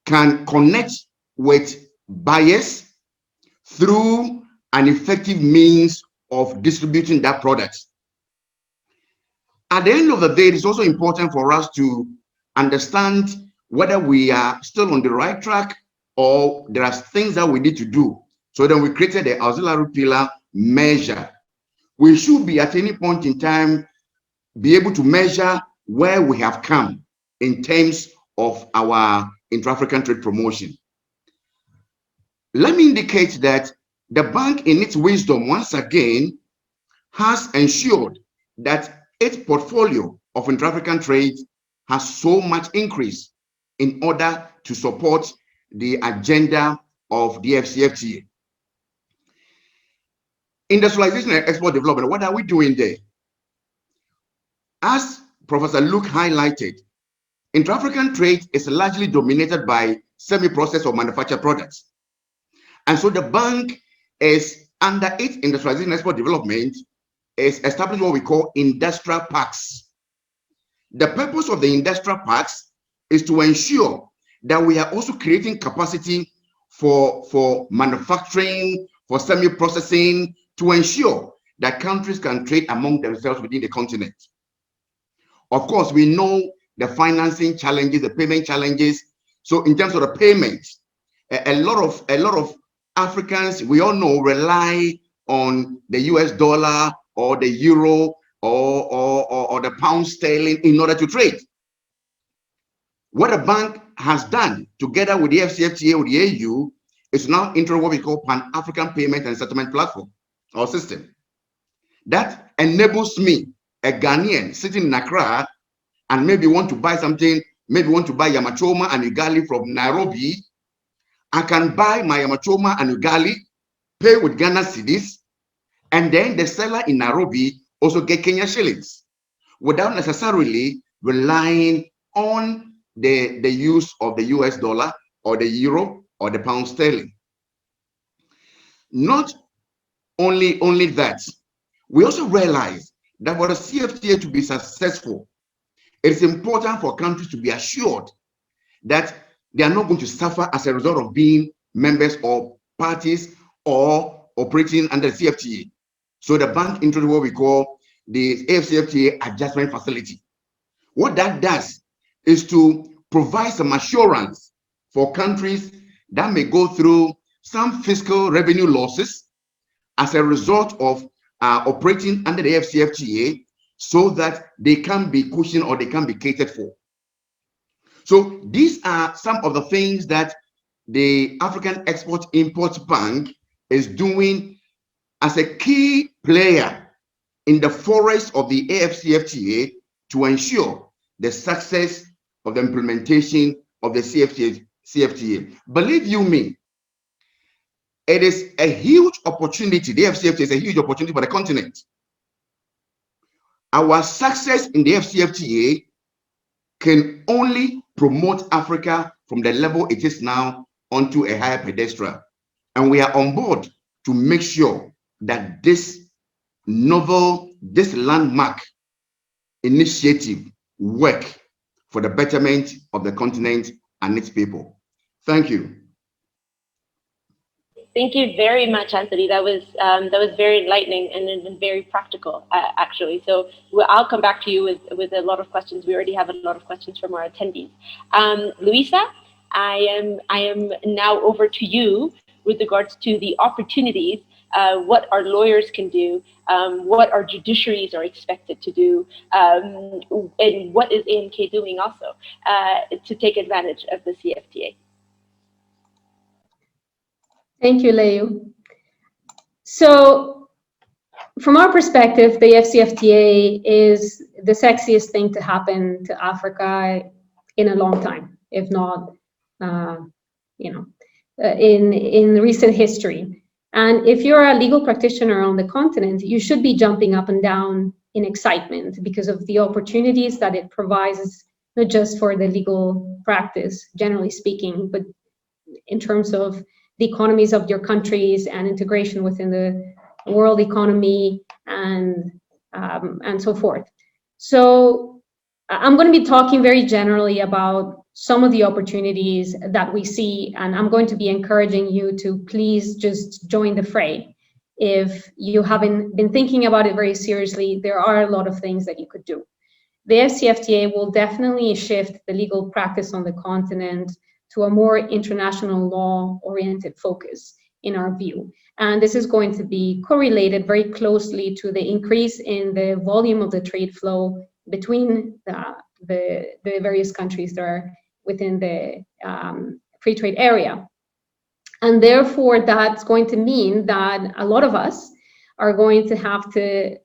can connect with buyers through an effective means of distributing that product. At the end of the day, it's also important for us to understand whether we are still on the right track or there are things that we need to do. So then we created the auxiliary pillar measure. We should be at any point in time be able to measure where we have come in terms of our intra-African trade promotion. Let me indicate that the bank, in its wisdom, once again, has ensured that its portfolio of intra-African trade has so much increase in order to support the agenda of the AfCFTA. Industrialization and export development, what are we doing there? As Professor Luke highlighted, intra-African trade is largely dominated by semi-processed or manufactured products. And so the bank is, under its industrialization and export development, is establishing what we call industrial parks. The purpose of the industrial parks is to ensure that we are also creating capacity for manufacturing, for semi-processing, to ensure that countries can trade among themselves within the continent. Of course, we know the financing challenges, the payment challenges. So in terms of the payments, a lot of Africans, we all know, rely on the US dollar or the euro or the pound sterling in order to trade. What the bank has done together with the AfCFTA or the AU is now introduce what we call Pan-African Payment and Settlement Platform or system. That enables me, a Ghanaian sitting in Accra, and maybe want to buy something, maybe want to buy Yamachoma and Ugali from Nairobi. I can buy my Yamachoma and Ugali, pay with Ghana cedis, and then the seller in Nairobi also get Kenya shillings without necessarily relying on the use of the US dollar or the euro or the pound sterling. Not only that, we also realize that for the CFTA to be successful, it is important for countries to be assured that they are not going to suffer as a result of being members or parties or operating under the CFTA. So the bank introduced what we call the AfCFTA adjustment facility. What that does is to provide some assurance for countries that may go through some fiscal revenue losses as a result of operating under the AfCFTA, so that they can be cushioned or they can be catered for. So these are some of the things that the African Export-Import Bank is doing as a key player in the forest of the AfCFTA to ensure the success of the implementation of the CFTA. Believe you me, it is a huge opportunity. The AfCFTA is a huge opportunity for the continent. Our success in the AfCFTA can only promote Africa from the level it is now onto a higher pedestal. And we are on board to make sure that this novel, this landmark initiative work for the betterment of the continent and its people. Thank you. Thank you very much, Anthony. That was very enlightening and very practical, actually. So I'll come back to you with a lot of questions. We already have a lot of questions from our attendees. Luisa, I am now over to you with regards to the opportunities, what our lawyers can do, what our judiciaries are expected to do, and what is AMK doing also to take advantage of the CFTA. Thank you, Leo. So from our perspective, the AfCFTA is the sexiest thing to happen to Africa in a long time, if not, in recent history. And if you're a legal practitioner on the continent, you should be jumping up and down in excitement because of the opportunities that it provides, not just for the legal practice, generally speaking, but in terms of the economies of your countries and integration within the world economy and so forth. So I'm going to be talking very generally about some of the opportunities that we see, and I'm going to be encouraging you to please just join the fray. If you haven't been thinking about it very seriously, there are a lot of things that you could do. The AfCFTA will definitely shift the legal practice on the continent to a more international law-oriented focus, in our view. And this is going to be correlated very closely to the increase in the volume of the trade flow between the various countries that are within the free trade area. And therefore, that's going to mean that a lot of us are going to have to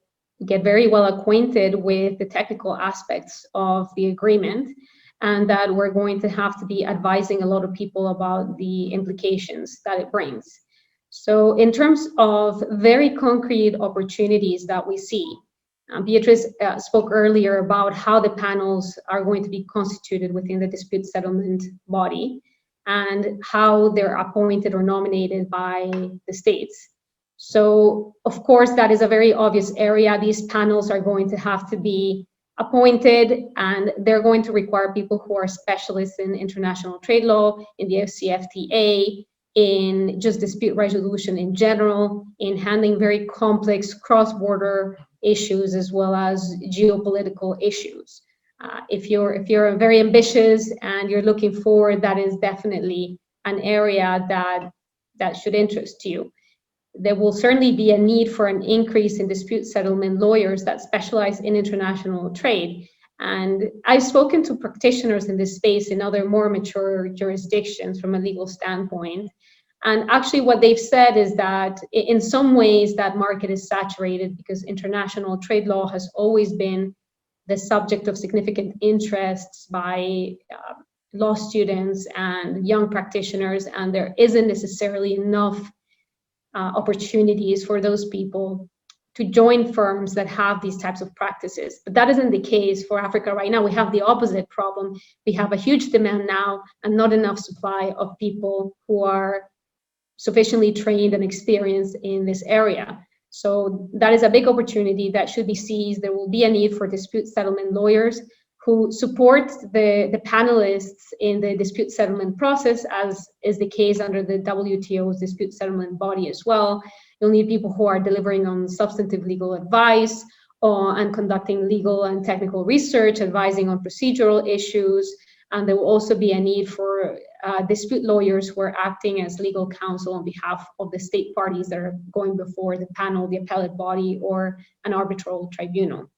get very well acquainted with the technical aspects of the agreement, and that we're going to have to be advising a lot of people about the implications that it brings. So in terms of very concrete opportunities that we see, Beatrice spoke earlier about how the panels are going to be constituted within the dispute settlement body and how they're appointed or nominated by the states. So of course, that is a very obvious area. These panels are going to have to be appointed, and they're going to require people who are specialists in international trade law, in the AfCFTA, in just dispute resolution in general, in handling very complex cross-border issues as well as geopolitical issues. If you're very ambitious and you're looking forward, that is definitely an area that should interest you. There will certainly be a need for an increase in dispute settlement lawyers that specialize in international trade. And I've spoken to practitioners in this space in other more mature jurisdictions from a legal standpoint. And actually what they've said is that in some ways that market is saturated because international trade law has always been the subject of significant interests by law students and young practitioners, and there isn't necessarily enough opportunities for those people to join firms that have these types of practices. But that isn't the case for Africa right now. We have the opposite problem. We have a huge demand now and not enough supply of people who are sufficiently trained and experienced in this area. So that is a big opportunity that should be seized. There will be a need for dispute settlement lawyers who support the panelists in the dispute settlement process, as is the case under the WTO's dispute settlement body as well. You'll need people who are delivering on substantive legal advice and conducting legal and technical research, advising on procedural issues. And there will also be a need for dispute lawyers who are acting as legal counsel on behalf of the state parties that are going before the panel, the appellate body, or an arbitral tribunal.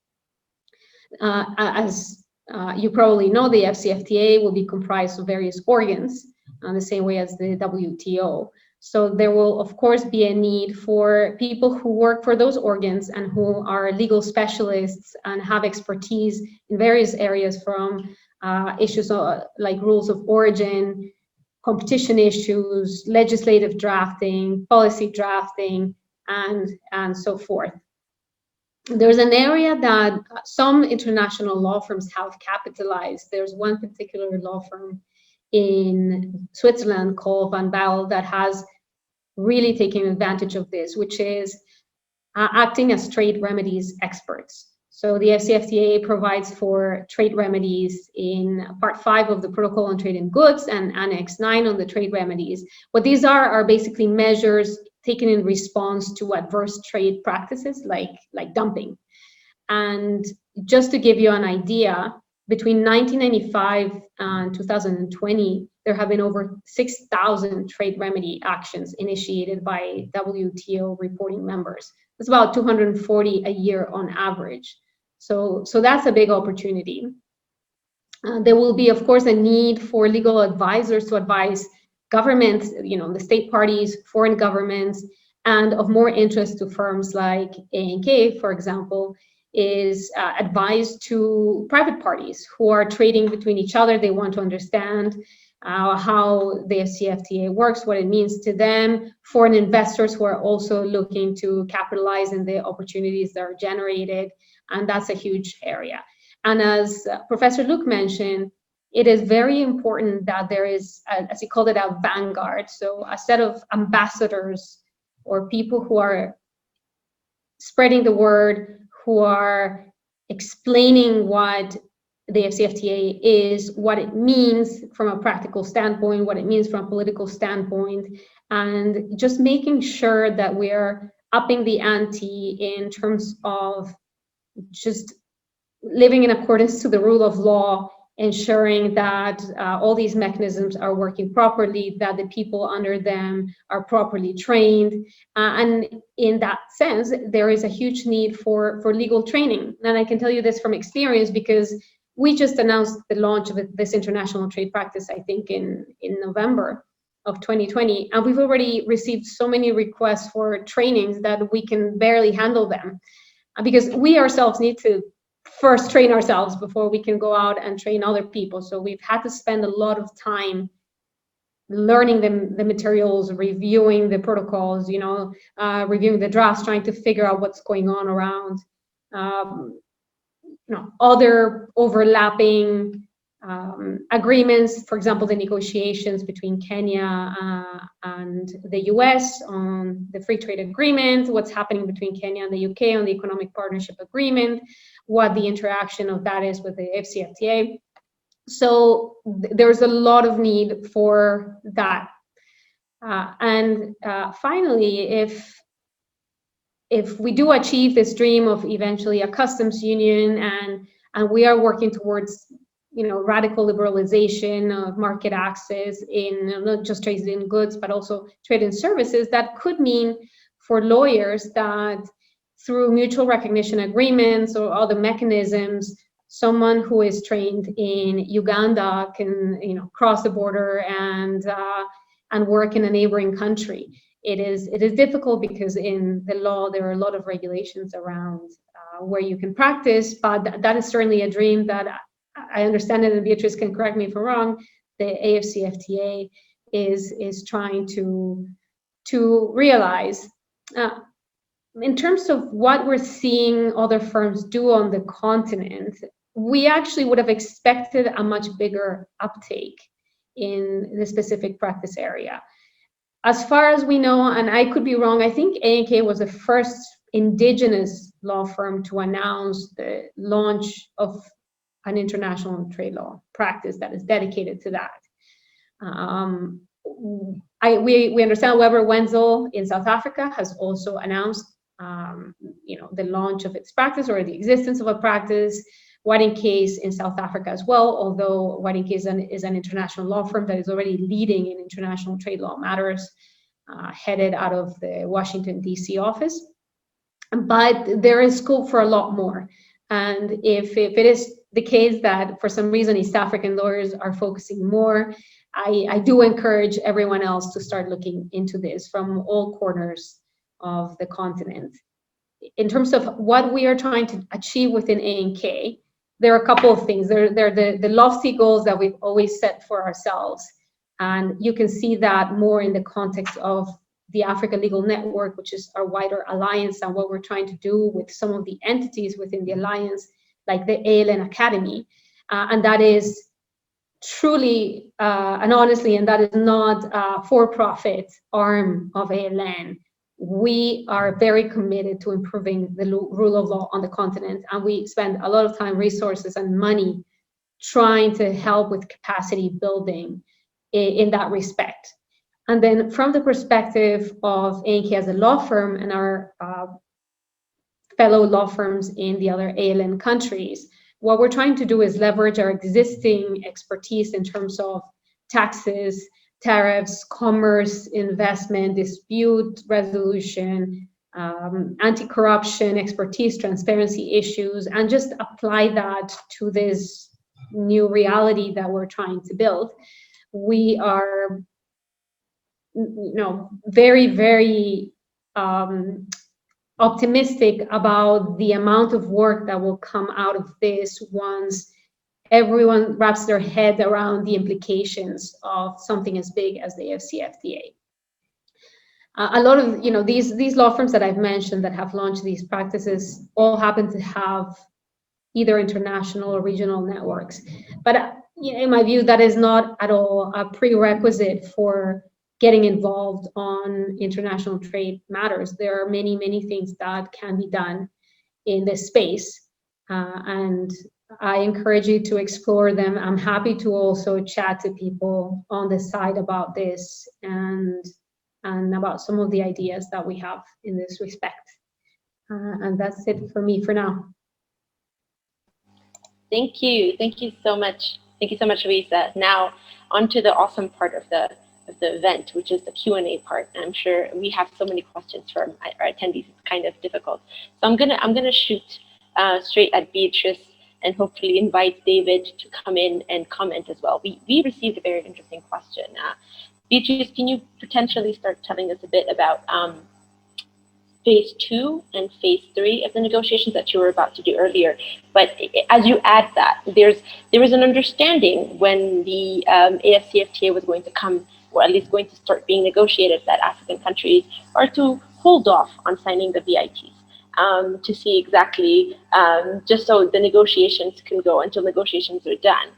As you probably know, the AfCFTA will be comprised of various organs, the same way as the WTO. So there will, of course, be a need for people who work for those organs and who are legal specialists and have expertise in various areas, from issues like rules of origin, competition issues, legislative drafting, policy drafting, and so forth. There's an area that some international law firms have capitalized. There's one particular law firm in Switzerland called Van Baal that has really taken advantage of this, which is acting as trade remedies experts. So the AfCFTA provides for trade remedies in Part 5 of the Protocol on Trade in Goods and Annex 9 on the trade remedies. What these are basically measures taken in response to adverse trade practices like dumping. And just to give you an idea, between 1995 and 2020, there have been over 6,000 trade remedy actions initiated by WTO reporting members. It's about 240 a year on average. So that's a big opportunity. There will be, of course, a need for legal advisors to advise governments, the state parties, foreign governments, and of more interest to firms like ANK, for example, is advice to private parties who are trading between each other. They want to understand how the AfCFTA works, what it means to them, foreign investors who are also looking to capitalize on the opportunities that are generated, and that's a huge area. And as Professor Luke mentioned, it is very important that there is, as he called it, a vanguard, so a set of ambassadors or people who are spreading the word, who are explaining what the AfCFTA is, what it means from a practical standpoint, what it means from a political standpoint, and just making sure that we're upping the ante in terms of just living in accordance to the rule of law, ensuring that all these mechanisms are working properly, that the people under them are properly trained. And in that sense, there is a huge need for legal training. And I can tell you this from experience because we just announced the launch of this international trade practice, I think, in November of 2020. And we've already received so many requests for trainings that we can barely handle them because we ourselves need to first train ourselves before we can go out and train other people. So we've had to spend a lot of time learning the materials, reviewing the protocols, reviewing the drafts, trying to figure out what's going on around other overlapping agreements. For example, the negotiations between Kenya and the US on the free trade agreement, what's happening between Kenya and the UK on the economic partnership agreement, what the interaction of that is with the AfCFTA. So there's a lot of need for that. And finally, if we do achieve this dream of eventually a customs union and we are working towards radical liberalization of market access in not just trade in goods, but also trade in services, that could mean for lawyers that through mutual recognition agreements or other mechanisms, someone who is trained in Uganda can cross the border and work in a neighboring country. It is difficult because in the law there are a lot of regulations around where you can practice, but that is certainly a dream that I understand it, and Beatrice can correct me if I'm wrong, the AfCFTA is trying to realize. In terms of what we're seeing other firms do on the continent, we actually would have expected a much bigger uptake in the specific practice area. As far as we know, and I could be wrong, I think ANK was the first indigenous law firm to announce the launch of an international trade law practice that is dedicated to that. We understand Weber Wenzel in South Africa has also announced the launch of its practice or the existence of a practice. White & Case in South Africa as well, although White & Case is an international law firm that is already leading in international trade law matters, headed out of the Washington, D.C. office. But there is scope for a lot more. And if it is the case that for some reason East African lawyers are focusing more, I do encourage everyone else to start looking into this from all corners of the continent. In terms of what we are trying to achieve within ANK, there are a couple of things. There are the lofty goals that we've always set for ourselves. And you can see that more in the context of the Africa Legal Network, which is our wider alliance, and what we're trying to do with some of the entities within the alliance, like the ALN Academy. And that is truly and honestly, and that is not a for-profit arm of ALN. We are very committed to improving the rule of law on the continent, and we spend a lot of time, resources, and money trying to help with capacity building in that respect. And then from the perspective of ANK as a law firm and our fellow law firms in the other ALN countries, what we're trying to do is leverage our existing expertise in terms of taxes, tariffs, commerce, investment, dispute resolution, anti-corruption expertise, transparency issues, and just apply that to this new reality that we're trying to build. We are, very, very optimistic about the amount of work that will come out of this once everyone wraps their head around the implications of something as big as the AfCFTA. A lot of these law firms that I've mentioned that have launched these practices all happen to have either international or regional networks, but in my view, that is not at all a prerequisite for getting involved on international trade matters. There are many, many things that can be done in this space, and I encourage you to explore them. I'm happy to also chat to people on the side about this and about some of the ideas that we have in this respect. And that's it for me for now. Thank you. Thank you so much. Thank you so much, Luisa. Now, on to the awesome part of the event, which is the Q&A part. And I'm sure we have so many questions from our attendees. It's kind of difficult. So I'm gonna shoot straight at Beatrice and hopefully invite David to come in and comment as well. We received a very interesting question. Beatrice, can you potentially start telling us a bit about phase 2 and phase 3 of the negotiations that you were about to do earlier? But as you add that, there was an understanding when the AfCFTA was going to come, or at least going to start being negotiated, that African countries are to hold off on signing the VITs to see exactly, just so the negotiations can go until negotiations are done.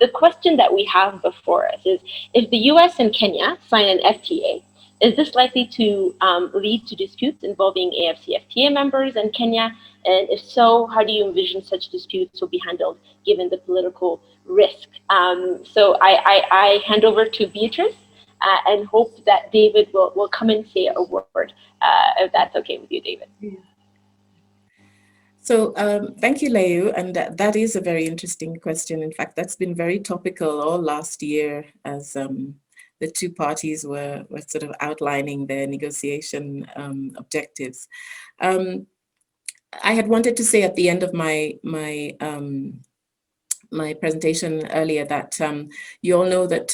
The question that we have before us is, if the US and Kenya sign an FTA, is this likely to lead to disputes involving AfCFTA members in Kenya? And if so, how do you envision such disputes will be handled given the political risk? So I hand over to Beatrice and hope that David will come and say a word, if that's okay with you, David. So thank you, Leu, and that is a very interesting question. In fact, that's been very topical all last year as the two parties were sort of outlining their negotiation objectives. I had wanted to say at the end of my presentation earlier that you all know that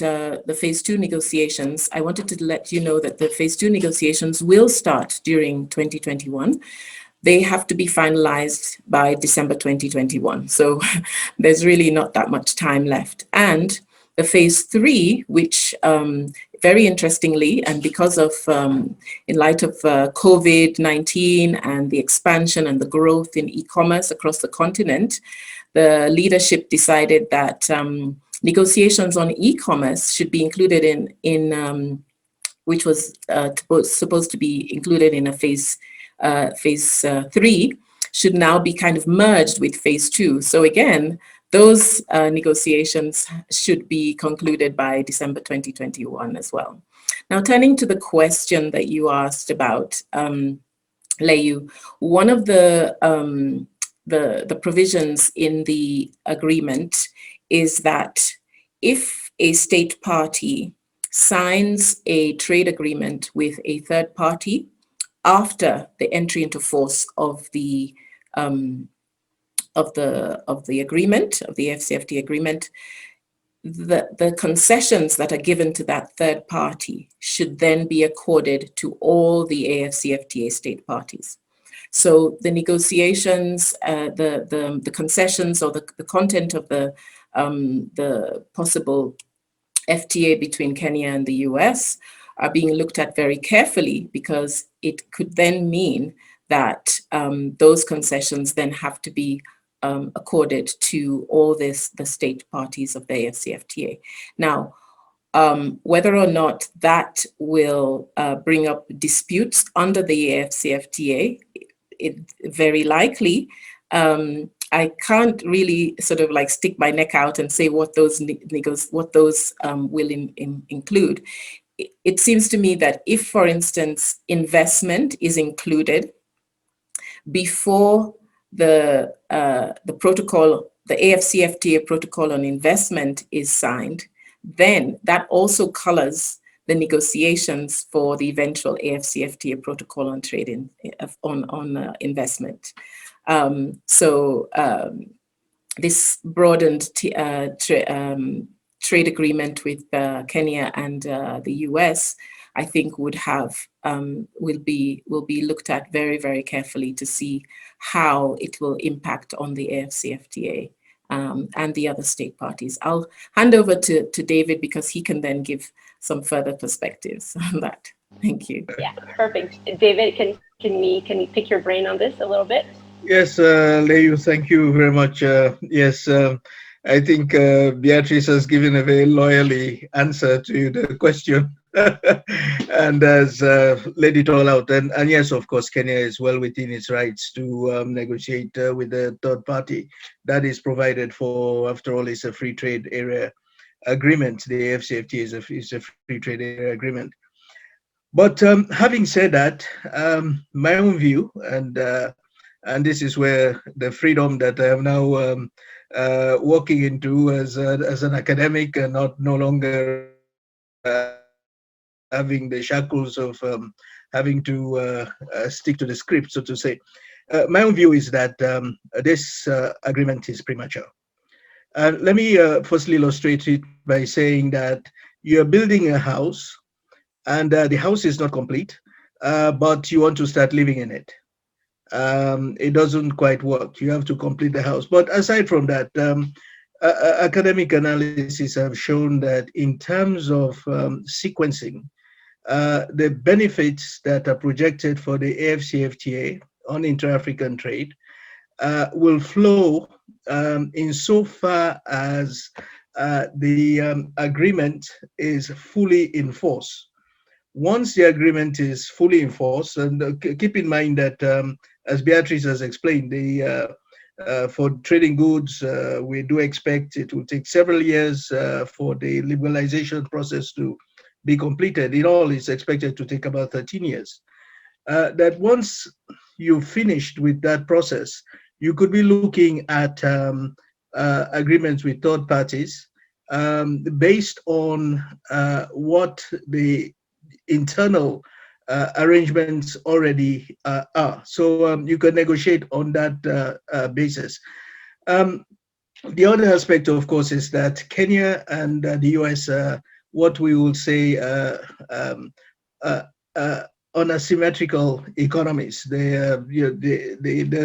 the phase 2 negotiations, I wanted to let you know that the phase 2 negotiations will start during 2021. They have to be finalized by December 2021. So there's really not that much time left. And the phase 3, which very interestingly, and because of, in light of COVID-19 and the expansion and the growth in e-commerce across the continent, the leadership decided that negotiations on e-commerce should be included in which was supposed to be included in a phase 3, should now be kind of merged with phase 2. So again, those negotiations should be concluded by December 2021 as well. Now, turning to the question that you asked about, Leu, one of the provisions in the agreement is that if a state party signs a trade agreement with a third party after the entry into force of the agreement, of the AfCFTA agreement, the concessions that are given to that third party should then be accorded to all the AfCFTA state parties. So the negotiations, the concessions, or the content of the possible FTA between Kenya and the US are being looked at very carefully, because it could then mean that those concessions then have to be accorded to all the state parties of the AfCFTA. Now, whether or not that will bring up disputes under the AfCFTA, it very likely. I can't really sort of like stick my neck out and say what those will include. It seems to me that if, for instance, investment is included before the protocol, the AfCFTA protocol on investment is signed, then that also colors the negotiations for the eventual AfCFTA protocol on trade on investment. This broadened trade agreement with Kenya and the US, I think would have will be looked at very, very carefully to see how it will impact on the AfCFTA and the other state parties. I'll hand over to David because he can then give some further perspectives on that. Thank you. Yeah, perfect. David, can we pick your brain on this a little bit? Yes, Leyu, thank you very much. Yes, I think Beatrice has given a very loyally answer to the question and has laid it all out. And yes, of course, Kenya is well within its rights to negotiate with the third party. That is provided for. After all, it's a free trade area agreement. The AfCFTA is a free trade area agreement. But having said that, my own view, and this is where the freedom that I am now walking into as an academic and no longer having the shackles of having to stick to the script, so to say. My own view is that this agreement is premature. Let me firstly illustrate it by saying that you're building a house and the house is not complete, but you want to start living in it. It doesn't quite work. You have to complete the house. But aside from that, academic analysis have shown that in terms of sequencing, the benefits that are projected for the AfCFTA on inter-African trade will flow insofar as the agreement is fully in force. Once the agreement is fully in force, and keep in mind that, as Beatrice has explained, for trading goods, we do expect it will take several years for the liberalization process to be completed. In all, it's expected to take about 13 years. That once you've finished with that process, you could be looking at agreements with third parties based on what the internal arrangements already are. So you can negotiate on that basis. The other aspect, of course, is that Kenya and the US, what we will say, on asymmetrical economies. They're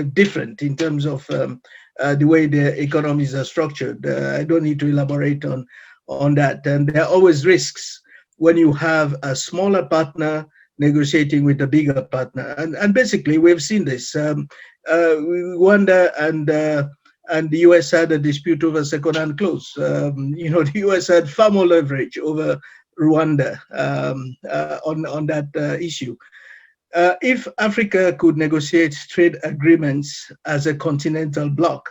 different in terms of the way their economies are structured. I don't need to elaborate on that. And there are always risks when you have a smaller partner negotiating with a bigger partner. And basically, we've seen this. Rwanda and the US had a dispute over second-hand clothes. The US had far more leverage over Rwanda on that issue. If Africa could negotiate trade agreements as a continental bloc,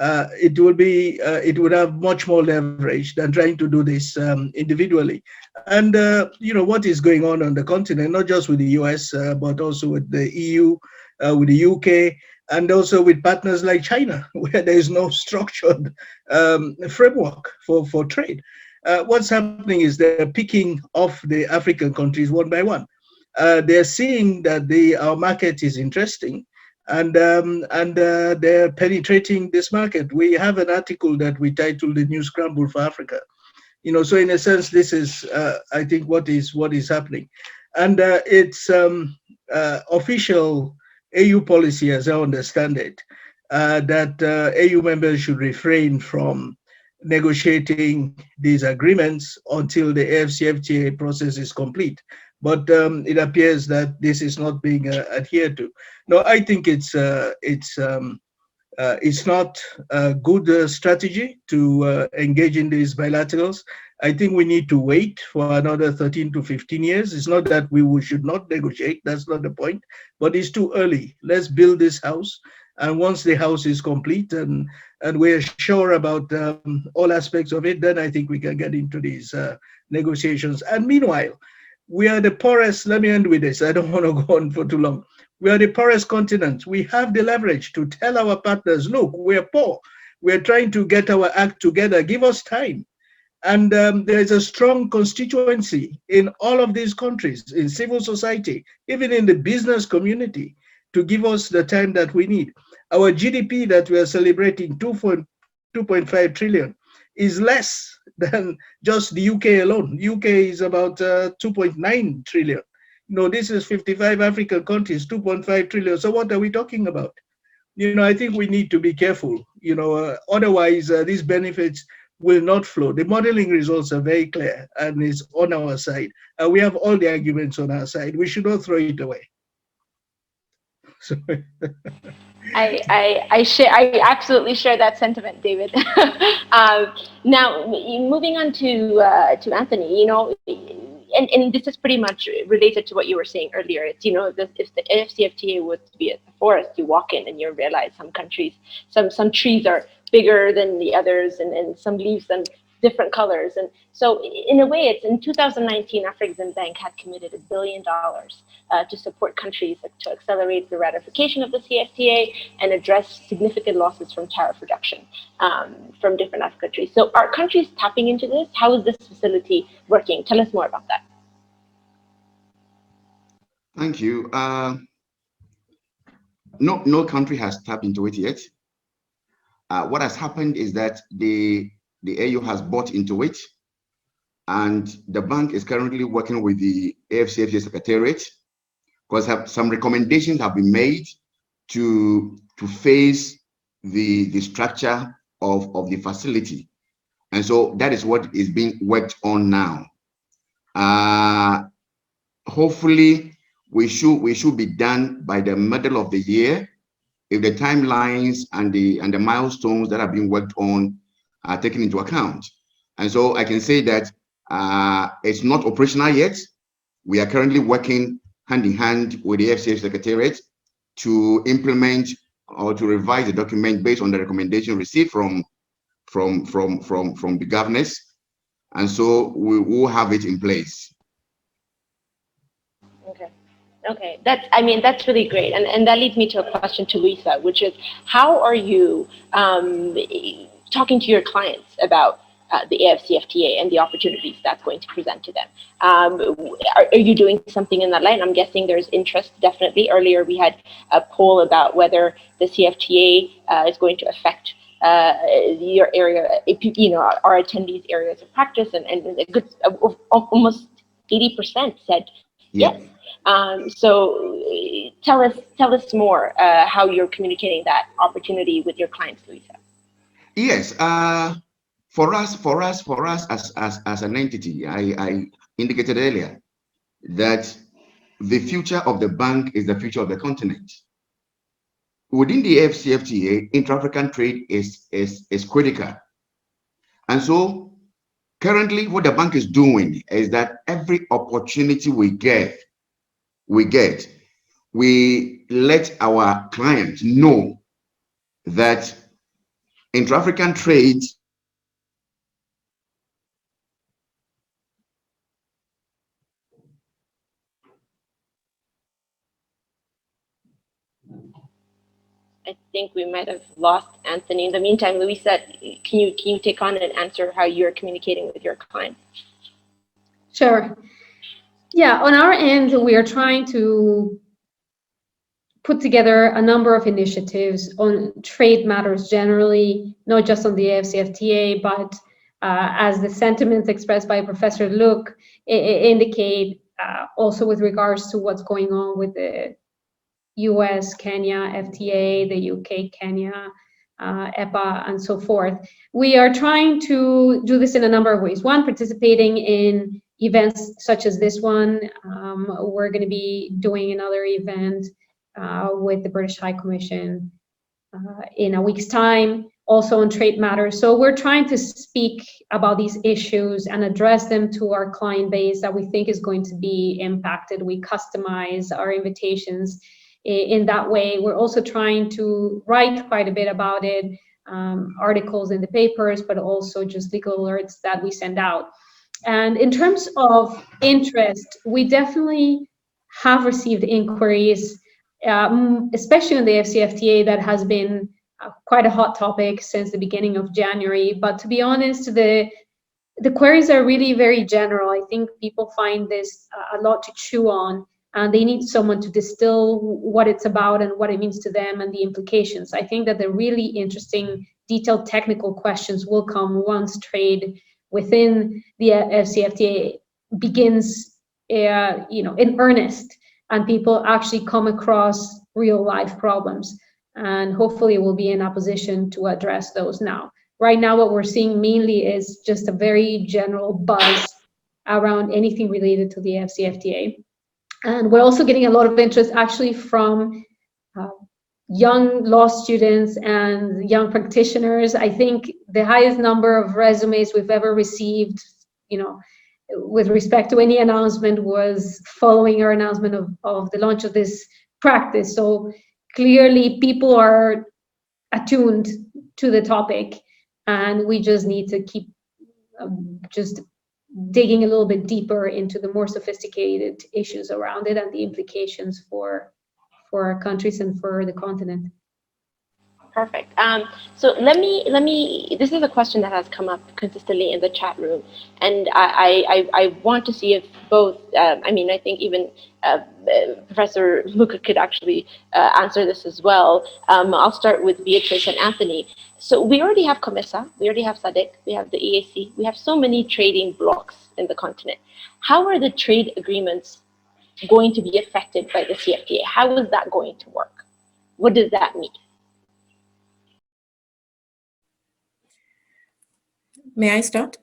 it would have much more leverage than trying to do this individually. And what is going on the continent, not just with the US, but also with the EU, with the UK, and also with partners like China, where there is no structured framework for trade. What's happening is they're picking off the African countries one by one. They're seeing that our market is interesting, and they're penetrating this market. We have an article that we titled "The New Scramble for Africa." So in a sense, this is, I think, what is happening, and it's official AU policy, as I understand it, that AU members should refrain from negotiating these agreements until the AfCFTA process is complete. But it appears that this is not being adhered to. No, I think it's not a good strategy to engage in these bilaterals. I think we need to wait for another 13 to 15 years. It's not that we should not negotiate. That's not the point. But it's too early. Let's build this house. And once the house is complete and we're sure about all aspects of it, then I think we can get into these negotiations. And meanwhile, we are the poorest. Let me end with this. I don't want to go on for too long. We are the poorest continent. We have the leverage to tell our partners, look, we're poor. We're trying to get our act together. Give us time. And there is a strong constituency in all of these countries, in civil society, even in the business community, to give us the time that we need. Our GDP that we are celebrating, 2.5 trillion, is less than just the UK alone. UK is about 2.9 trillion. This is 55 African countries, 2.5 trillion. So what are we talking about? I think we need to be careful. Otherwise, these benefits will not flow. The modeling results are very clear and it's on our side. We have all the arguments on our side. We should not throw it away. I absolutely share that sentiment, David. Now, moving on to Anthony, and this is pretty much related to what you were saying earlier. It's, if the AfCFTA was to be a forest, you walk in and you realize some countries, some trees are bigger than the others, and some leaves them different colors. And so in a way, it's in 2019, Afrexim Bank had committed $1 billion to support countries to accelerate the ratification of the CFTA and address significant losses from tariff reduction from different African countries. So are countries tapping into this? How is this facility working? Tell us more about that. Thank you. No country has tapped into it yet. What has happened is that the AU has bought into it, and the bank is currently working with the AfCFTA secretariat, because some recommendations have been made to phase the structure of the facility, and so that is what is being worked on now. Hopefully, we should be done by the middle of the year, if the timelines and the milestones that are being worked on are taken into account. And so I can say that it's not operational yet. We are currently working hand in hand with the FCA Secretariat to implement or to revise the document based on the recommendation received from the governors. And so we will have it in place. Okay, that's really great, and that leads me to a question to Luisa, which is, how are you talking to your clients about the AfCFTA and the opportunities that's going to present to them? Are you doing something in that line? I'm guessing there's interest, definitely. Earlier we had a poll about whether the CFTA is going to affect your area, our attendees' areas of practice, and a good almost 80% said yes. So tell us more how you're communicating that opportunity with your clients, Luisa. Yes, for us as an entity, I indicated earlier that the future of the bank is the future of the continent. Within the AfCFTA, intra-African trade is critical, and so currently what the bank is doing is that every opportunity we get, we let our clients know that intra-African trade I think we might have lost Anthony. In the meantime, Luisa, can you take on and answer how you're communicating with your clients? Sure. Yeah, on our end, we are trying to put together a number of initiatives on trade matters generally, not just on the AfCFTA, but as the sentiments expressed by Professor Luke indicate, also with regards to what's going on with the US, Kenya, FTA, the UK, Kenya, EPA, and so forth. We are trying to do this in a number of ways. One, participating in events such as this one. We're going to be doing another event with the British High Commission in a week's time, also on trade matters. So we're trying to speak about these issues and address them to our client base that we think is going to be impacted. We customize our invitations in that way. We're also trying to write quite a bit about it, articles in the papers, but also just legal alerts that we send out. And in terms of interest, we definitely have received inquiries especially in the AfCFTA, that has been quite a hot topic since the beginning of January. But to be honest, the queries are really very general. I think people find this a lot to chew on, and they need someone to distill what it's about and what it means to them and the implications. I think that the really interesting, detailed technical questions will come once trade within the AfCFTA begins, in earnest, and people actually come across real life problems. And hopefully we'll be in a position to address those now. Right now, what we're seeing mainly is just a very general buzz around anything related to the AfCFTA. And we're also getting a lot of interest actually from young law students and young practitioners. I think the highest number of resumes we've ever received, with respect to any announcement, was following our announcement of the launch of this practice. So clearly people are attuned to the topic, and we just need to keep just digging a little bit deeper into the more sophisticated issues around it and the implications for our countries and for the continent. Perfect. So let me. This is a question that has come up consistently in the chat room, and I want to see if both. I think even Professor Luca could actually answer this as well. I'll start with Beatrice and Anthony. So we already have COMESA, we already have SADC, we have the EAC, we have so many trading blocks in the continent. How are the trade agreements going to be affected by the CFTA? How is that going to work? What does that mean? May I start?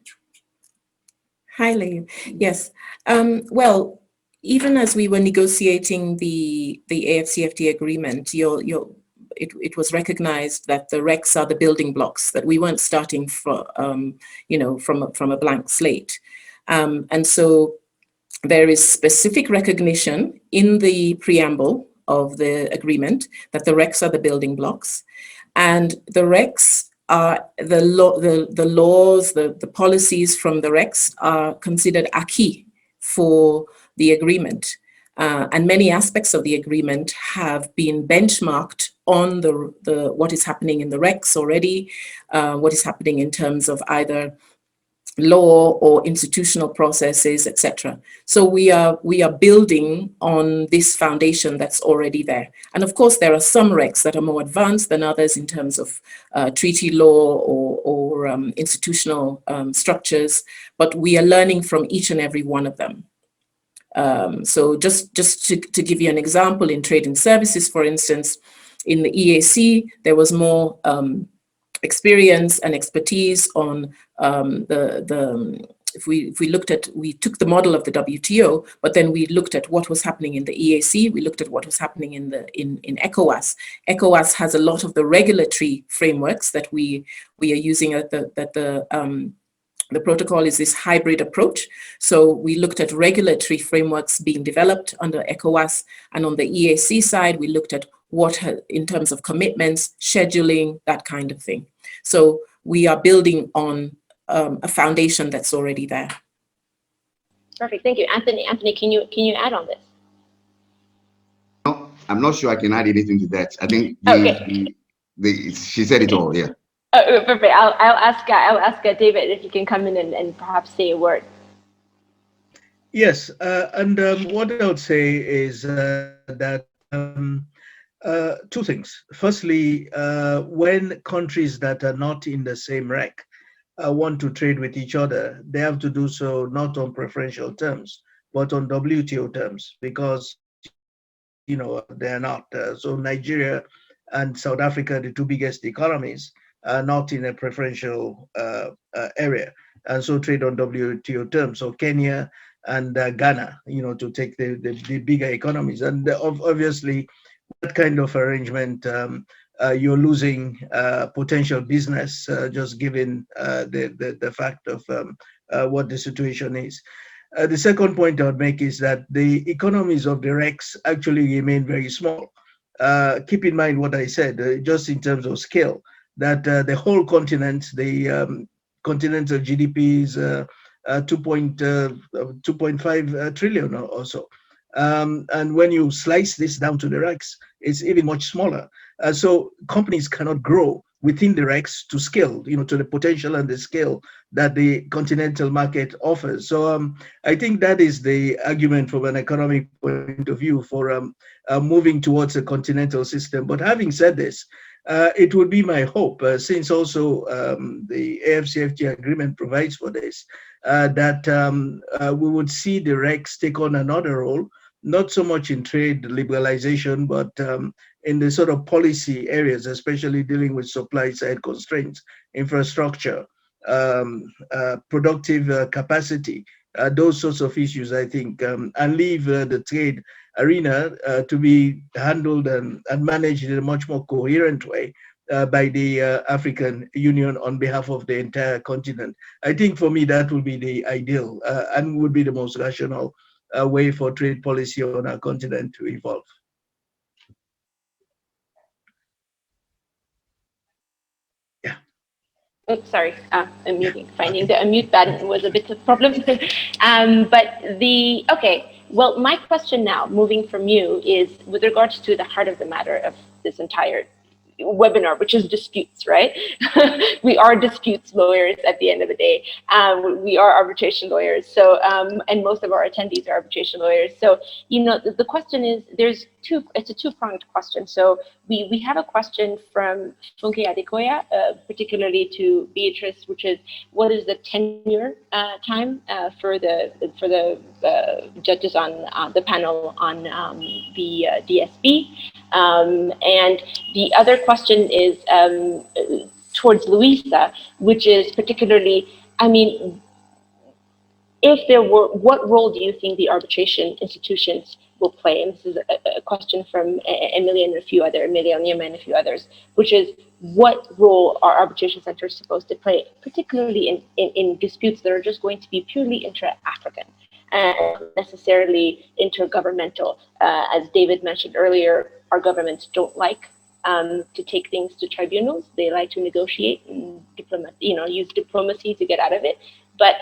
Hi, Leo. Yes. Well, even as we were negotiating the AfCFTA agreement, it was recognized that the RECs are the building blocks, that we weren't starting from a blank slate. And so there is specific recognition in the preamble of the agreement that the RECs are the building blocks, and the RECs are the laws, the policies from the RECs are considered acquis for the agreement. And many aspects of the agreement have been benchmarked on the what is happening in the RECs already, what is happening in terms of either law or institutional processes, etc. So we are building on this foundation that's already there. And of course, there are some RECs that are more advanced than others in terms of treaty law or institutional structures, but we are learning from each and every one of them. So just to give you an example, in trade and services, for instance, in the EAC, there was more experience and expertise on if we looked at, we took the model of the WTO, but then we looked at what was happening in the EAC, we looked at what was happening in ECOWAS. ECOWAS has a lot of the regulatory frameworks that we are using at the protocol is this hybrid approach. So we looked at regulatory frameworks being developed under ECOWAS, and on the EAC side, we looked at what, in terms of commitments, scheduling, that kind of thing. So we are building on a foundation that's already there. Perfect, thank you. Anthony, can you add on this? No, I'm not sure I can add anything to that. I think she said it all, yeah. Oh, perfect. I'll ask David if you can come in and perhaps say a word. Yes, and what I would say is that two things. Firstly, when countries that are not in the same REC want to trade with each other, they have to do so not on preferential terms, but on WTO terms, because they're not. So Nigeria and South Africa, the two biggest economies, are not in a preferential area, and so trade on WTO terms. So Kenya and Ghana, to take the bigger economies, and obviously that kind of arrangement, you're losing potential business just given the fact of what the situation is. The second point I would make is that the economies of the RECs actually remain very small. Keep in mind what I said, just in terms of scale, that the whole continent, the continental GDP is 2.5 trillion or so. And when you slice this down to the RECs, it's even much smaller. So companies cannot grow within the RECs to scale, to the potential and the scale that the continental market offers. So I think that is the argument from an economic point of view for moving towards a continental system. But having said this, it would be my hope, since also the AfCFTA agreement provides for this, that we would see the RECs take on another role, not so much in trade liberalization, but in the sort of policy areas, especially dealing with supply side constraints, infrastructure, productive capacity, those sorts of issues, I think, and leave the trade arena to be handled and managed in a much more coherent way by the African Union on behalf of the entire continent. I think for me that would be the ideal and would be the most rational way for trade policy on our continent to evolve. Yeah. Oh, sorry, I'm muting. Finding the unmute button was a bit of a problem. Okay, well, my question now, moving from you, is with regards to the heart of the matter of this entire webinar, which is disputes, right? We are disputes lawyers at the end of the day. We are arbitration lawyers. So, and most of our attendees are arbitration lawyers. So, the question is, it's a two-pronged question. So we have a question from Funke Adekoya, particularly to Beatrice, which is, what is the tenure time for the judges on the panel on the DSB? And the other question is towards Luisa, which is particularly, if there were, what role do you think the arbitration institutions will play? And this is a question from Emilia and a few others, which is, what role are arbitration centers supposed to play, particularly in disputes that are just going to be purely intra-African and necessarily intergovernmental? As David mentioned earlier, our governments don't like to take things to tribunals. They like to negotiate and use diplomacy to get out of it. But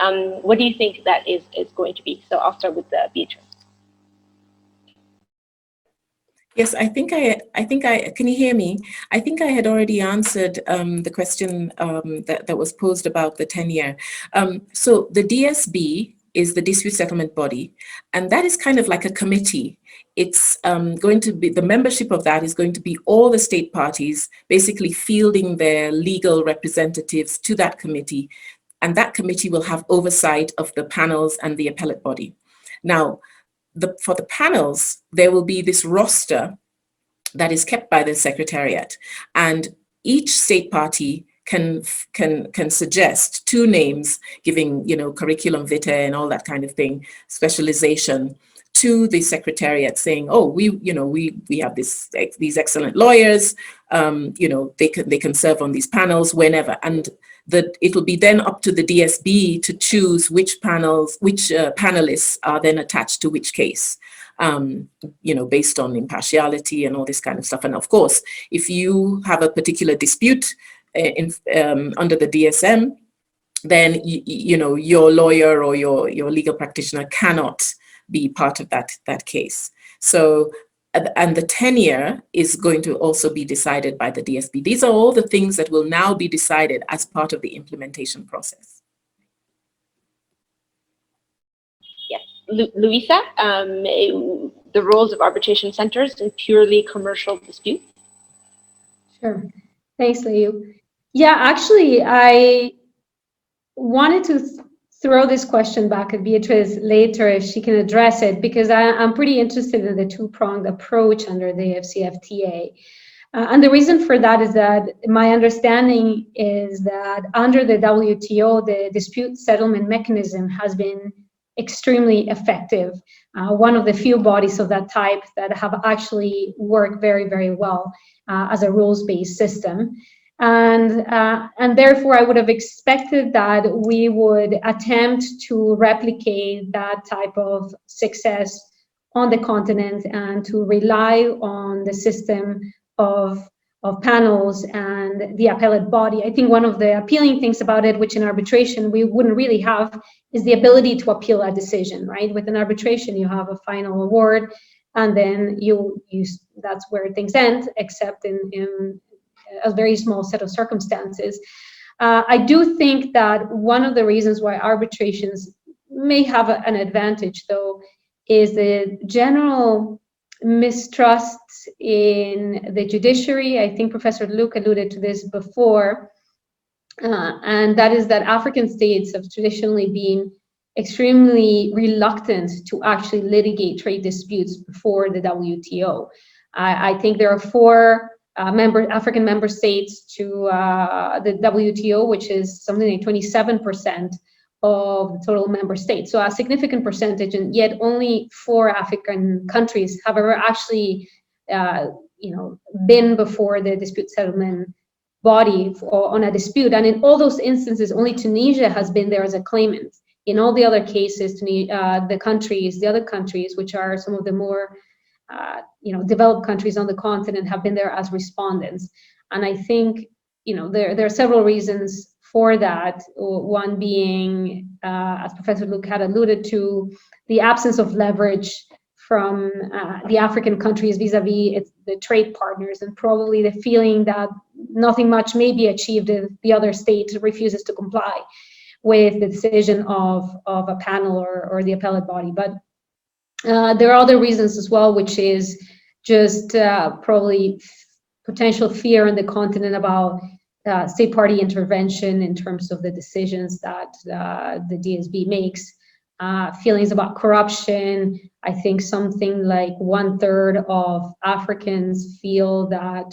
what do you think that is going to be? So I'll start with Beatrice. Yes, I think I can you hear me? I think I had already answered the question that was posed about the tenure. So the DSB is the dispute settlement body, and that is kind of like a committee. It's going to be, the membership of that is going to be all the state parties basically fielding their legal representatives to that committee, and that committee will have oversight of the panels and the appellate body. Now, for the panels, there will be this roster that is kept by the secretariat, and each state party can suggest two names, giving curriculum vitae and all that kind of thing, specialization, to the secretariat, saying, oh, we have these excellent lawyers, they can serve on these panels whenever, and it will be then up to the DSB to choose which panelists are then attached to which case, based on impartiality and all this kind of stuff. And of course, if you have a particular dispute under the DSM, then your lawyer or your legal practitioner cannot be part of that case. So, and the tenure is going to also be decided by the DSB. These are all the things that will now be decided as part of the implementation process. Yes, Luisa, the roles of arbitration centers in purely commercial disputes. Sure, thanks, Leu. Yeah, actually, I wanted to throw this question back at Beatrice later if she can address it, because I'm pretty interested in the two-pronged approach under the AfCFTA. And the reason for that is that my understanding is that under the WTO, the dispute settlement mechanism has been extremely effective. One of the few bodies of that type that have actually worked very, very well as a rules-based system. And therefore, I would have expected that we would attempt to replicate that type of success on the continent and to rely on the system of panels and the appellate body. I think one of the appealing things about it, which in arbitration we wouldn't really have, is the ability to appeal a decision, right? With an arbitration, you have a final award, and then that's where things end, except in a very small set of circumstances. I do think that one of the reasons why arbitrations may have an advantage, though, is the general mistrust in the judiciary. I think Professor Luke alluded to this before, and that is that African states have traditionally been extremely reluctant to actually litigate trade disputes before the WTO. I think there are 4 African member states to the WTO, which is something like 27% of the total member states. So a significant percentage, and yet only 4 African countries have ever actually, been before the dispute settlement body on a dispute. And in all those instances, only Tunisia has been there as a claimant. In all the other cases, the other countries, which are some of the more developed countries on the continent, have been there as respondents. And I think, there are several reasons for that. One being, as Professor Luke had alluded to, the absence of leverage from the African countries vis-a-vis the trade partners, and probably the feeling that nothing much may be achieved if the other state refuses to comply with the decision of a panel or the appellate body. But there are other reasons as well, which is just probably potential fear in the continent about state party intervention in terms of the decisions that the DSB makes, feelings about corruption. I think something like 1/3 of Africans feel that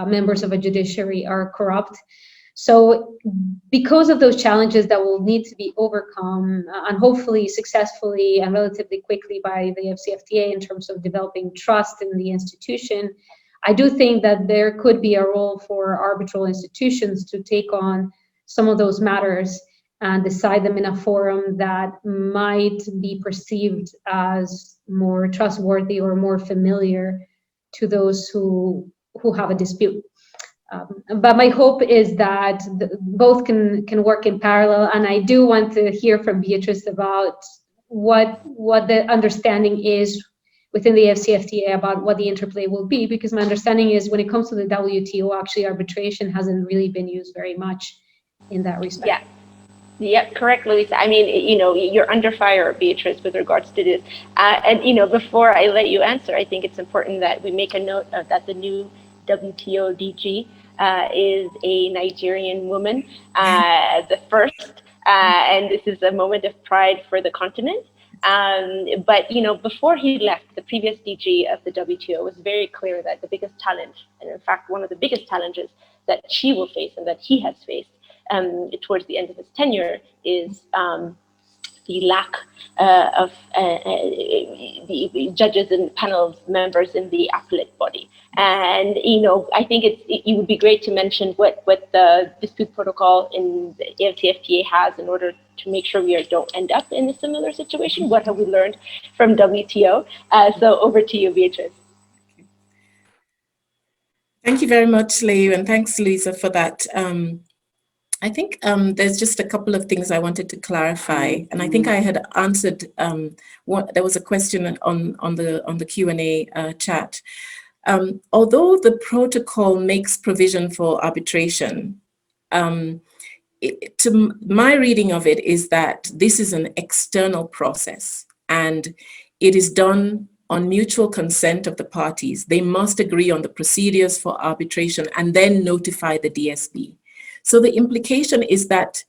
members of a judiciary are corrupt. So because of those challenges that will need to be overcome, and hopefully successfully and relatively quickly by the AfCFTA in terms of developing trust in the institution, I do think that there could be a role for arbitral institutions to take on some of those matters and decide them in a forum that might be perceived as more trustworthy or more familiar to those who have a dispute. But my hope is that both can work in parallel, and I do want to hear from Beatrice about what the understanding is within the AfCFTA about what the interplay will be, because my understanding is when it comes to the WTO, actually arbitration hasn't really been used very much in that respect. Yeah, correct, Luisa. I mean, you're under fire, Beatrice, with regards to this. And before I let you answer, I think it's important that we make a note that the new WTO DG is a Nigerian woman, the first, and this is a moment of pride for the continent. But before he left, the previous DG of the WTO was very clear that the biggest challenge, and in fact one of the biggest challenges that she will face and that he has faced towards the end of his tenure, is the lack of the judges and panel members in the appellate body. And I think it would be great to mention what the dispute protocol in the AfCFTA has in order to make sure we don't end up in a similar situation. What have we learned from WTO? So over to you, Beatrice. Thank you very much, Leu, and thanks, Luisa, for that. I think there's just a couple of things I wanted to clarify, and I think I had answered. There was a question on the Q&A chat. Although the protocol makes provision for arbitration, to my reading of it is that this is an external process, and it is done on mutual consent of the parties. They must agree on the procedures for arbitration and then notify the DSB. So the implication is that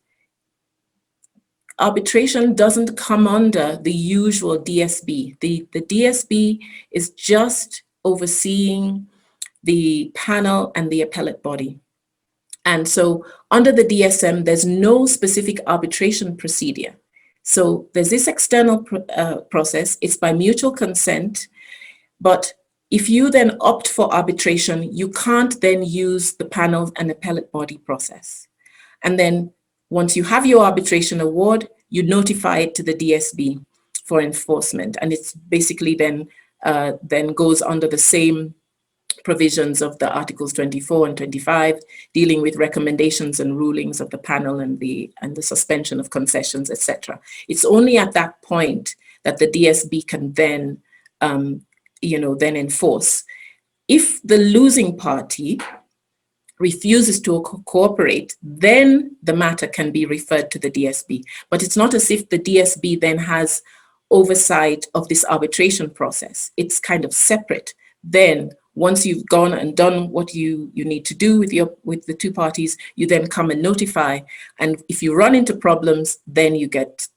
arbitration doesn't come under the usual DSB. The DSB is just overseeing the panel and the appellate body. And so under the DSM, there's no specific arbitration procedure. So there's this external process, it's by mutual consent, but if you then opt for arbitration, you can't then use the panel and appellate body process. And then once you have your arbitration award, you notify it to the DSB for enforcement. And it's basically then goes under the same provisions of the Articles 24 and 25, dealing with recommendations and rulings of the panel and the suspension of concessions, etc. It's only at that point that the DSB can then, then enforce. If the losing party refuses to cooperate, then the matter can be referred to the DSB. But it's not as if the DSB then has oversight of this arbitration process. It's kind of separate. Then once you've gone and done what you need to do with the two parties, you then come and notify. And if you run into problems, then you get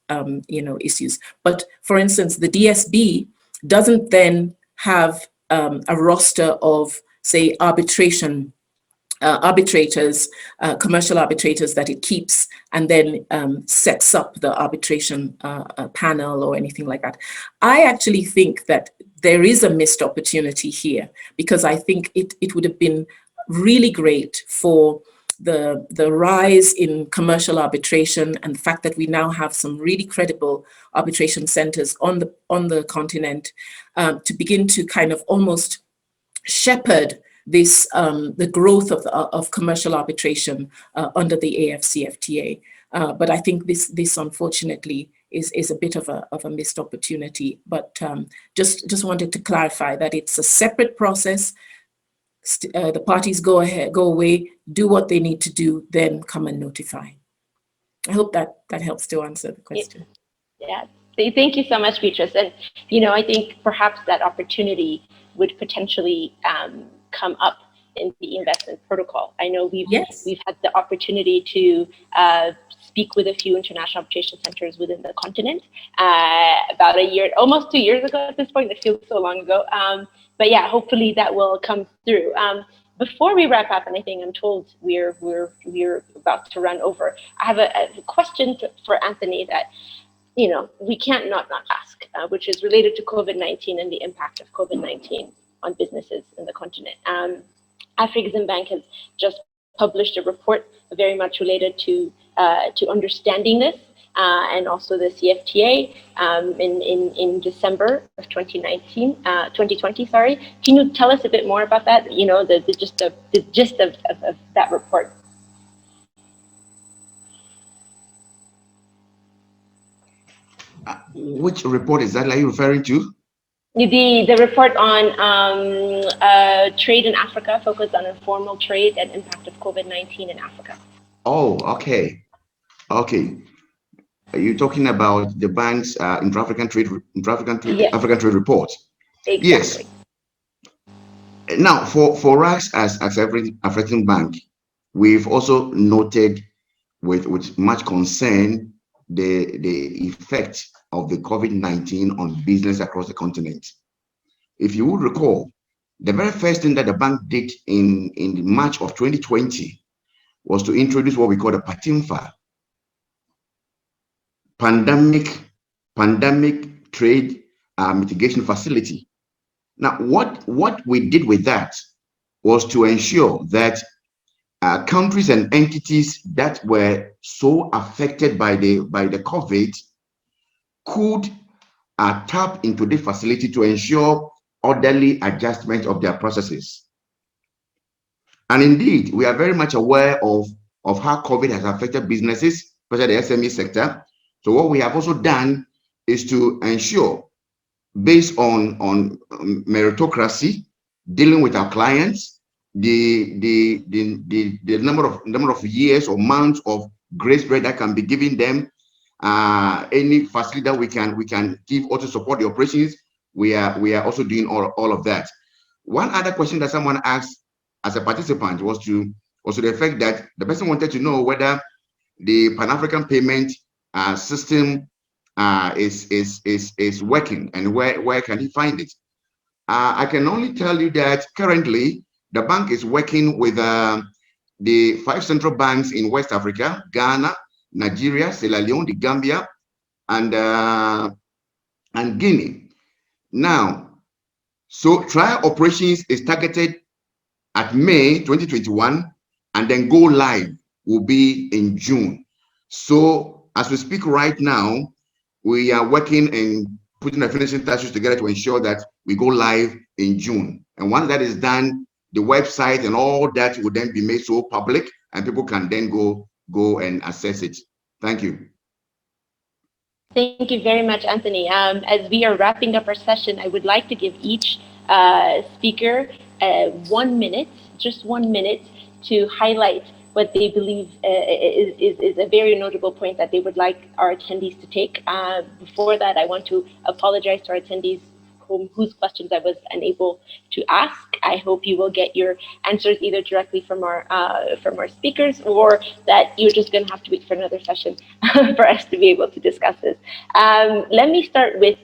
issues. But for instance, the DSB doesn't then have a roster of, say, arbitrators, commercial arbitrators that it keeps and then sets up the arbitration panel or anything like that. I actually think that there is a missed opportunity here, because I think it would have been really great for the rise in commercial arbitration and the fact that we now have some really credible arbitration centers on the continent to begin to kind of almost shepherd this the growth of commercial arbitration under the AfCFTA. But I think this unfortunately is a bit of a missed opportunity. But just wanted to clarify that it's a separate process. The parties go away, do what they need to do, then come and notify. I hope that helps to answer the question. Yeah. Thank you so much, Beatrice. And I think perhaps that opportunity would potentially come up in the investment protocol. I know we've had the opportunity to speak with a few international arbitration centers within the continent about almost 2 years ago at this point. It feels so long ago. But yeah, hopefully that will come through. Before we wrap up, and I think I'm told we're about to run over, I have a question for Anthony that we can't not ask, which is related to COVID-19 and the impact of COVID-19 on businesses in the continent. Afreximbank has just published a report very much related to understanding this and also the CFTA in December of 2020. Sorry, can you tell us a bit more about that? The gist of that report. Which report is that? Are you referring to? The report on trade in Africa, focused on informal trade and impact of COVID-19 in Africa. Oh, okay. Are you talking about the bank's intra-African trade African trade report? Exactly. Yes. Now, for us as every African bank, we've also noted with much concern the effect of the COVID-19 on business across the continent. If you would recall, the very first thing that the bank did in March of 2020 was to introduce what we call the PATIMFA, Pandemic Trade Mitigation Facility. Now, what we did with that was to ensure that countries and entities that were so affected by the COVID could tap into this facility to ensure orderly adjustment of their processes. And indeed, we are very much aware of how COVID has affected businesses, especially the SME sector. So what we have also done is to ensure, based on meritocracy, dealing with our clients, the number of years or months of grace period that can be given them, any facility that we can give also support the operations. We are also doing all of that. One other question that someone asked as a participant was to the effect that the person wanted to know whether the Pan-African payment system is working and where can he find it. I can only tell you that currently the bank is working with the 5 central banks in West Africa: Ghana, Nigeria, Sierra Leone, the Gambia, and Guinea. Now, so trial operations is targeted at May 2021, and then go live will be in June. So as we speak right now, we are working and putting the finishing touches together to ensure that we go live in June. And once that is done, the website and all that will then be made so public, and people can then go and access it. Thank you. Thank you very much, Anthony. As we are wrapping up our session, I would like to give each speaker 1 minute, just 1 minute, to highlight what they believe is a very notable point that they would like our attendees to take. Before that, I want to apologize to our attendees whose questions I was unable to ask. I hope you will get your answers either directly from our speakers, or that you're just going to have to wait for another session for us to be able to discuss this. Let me start with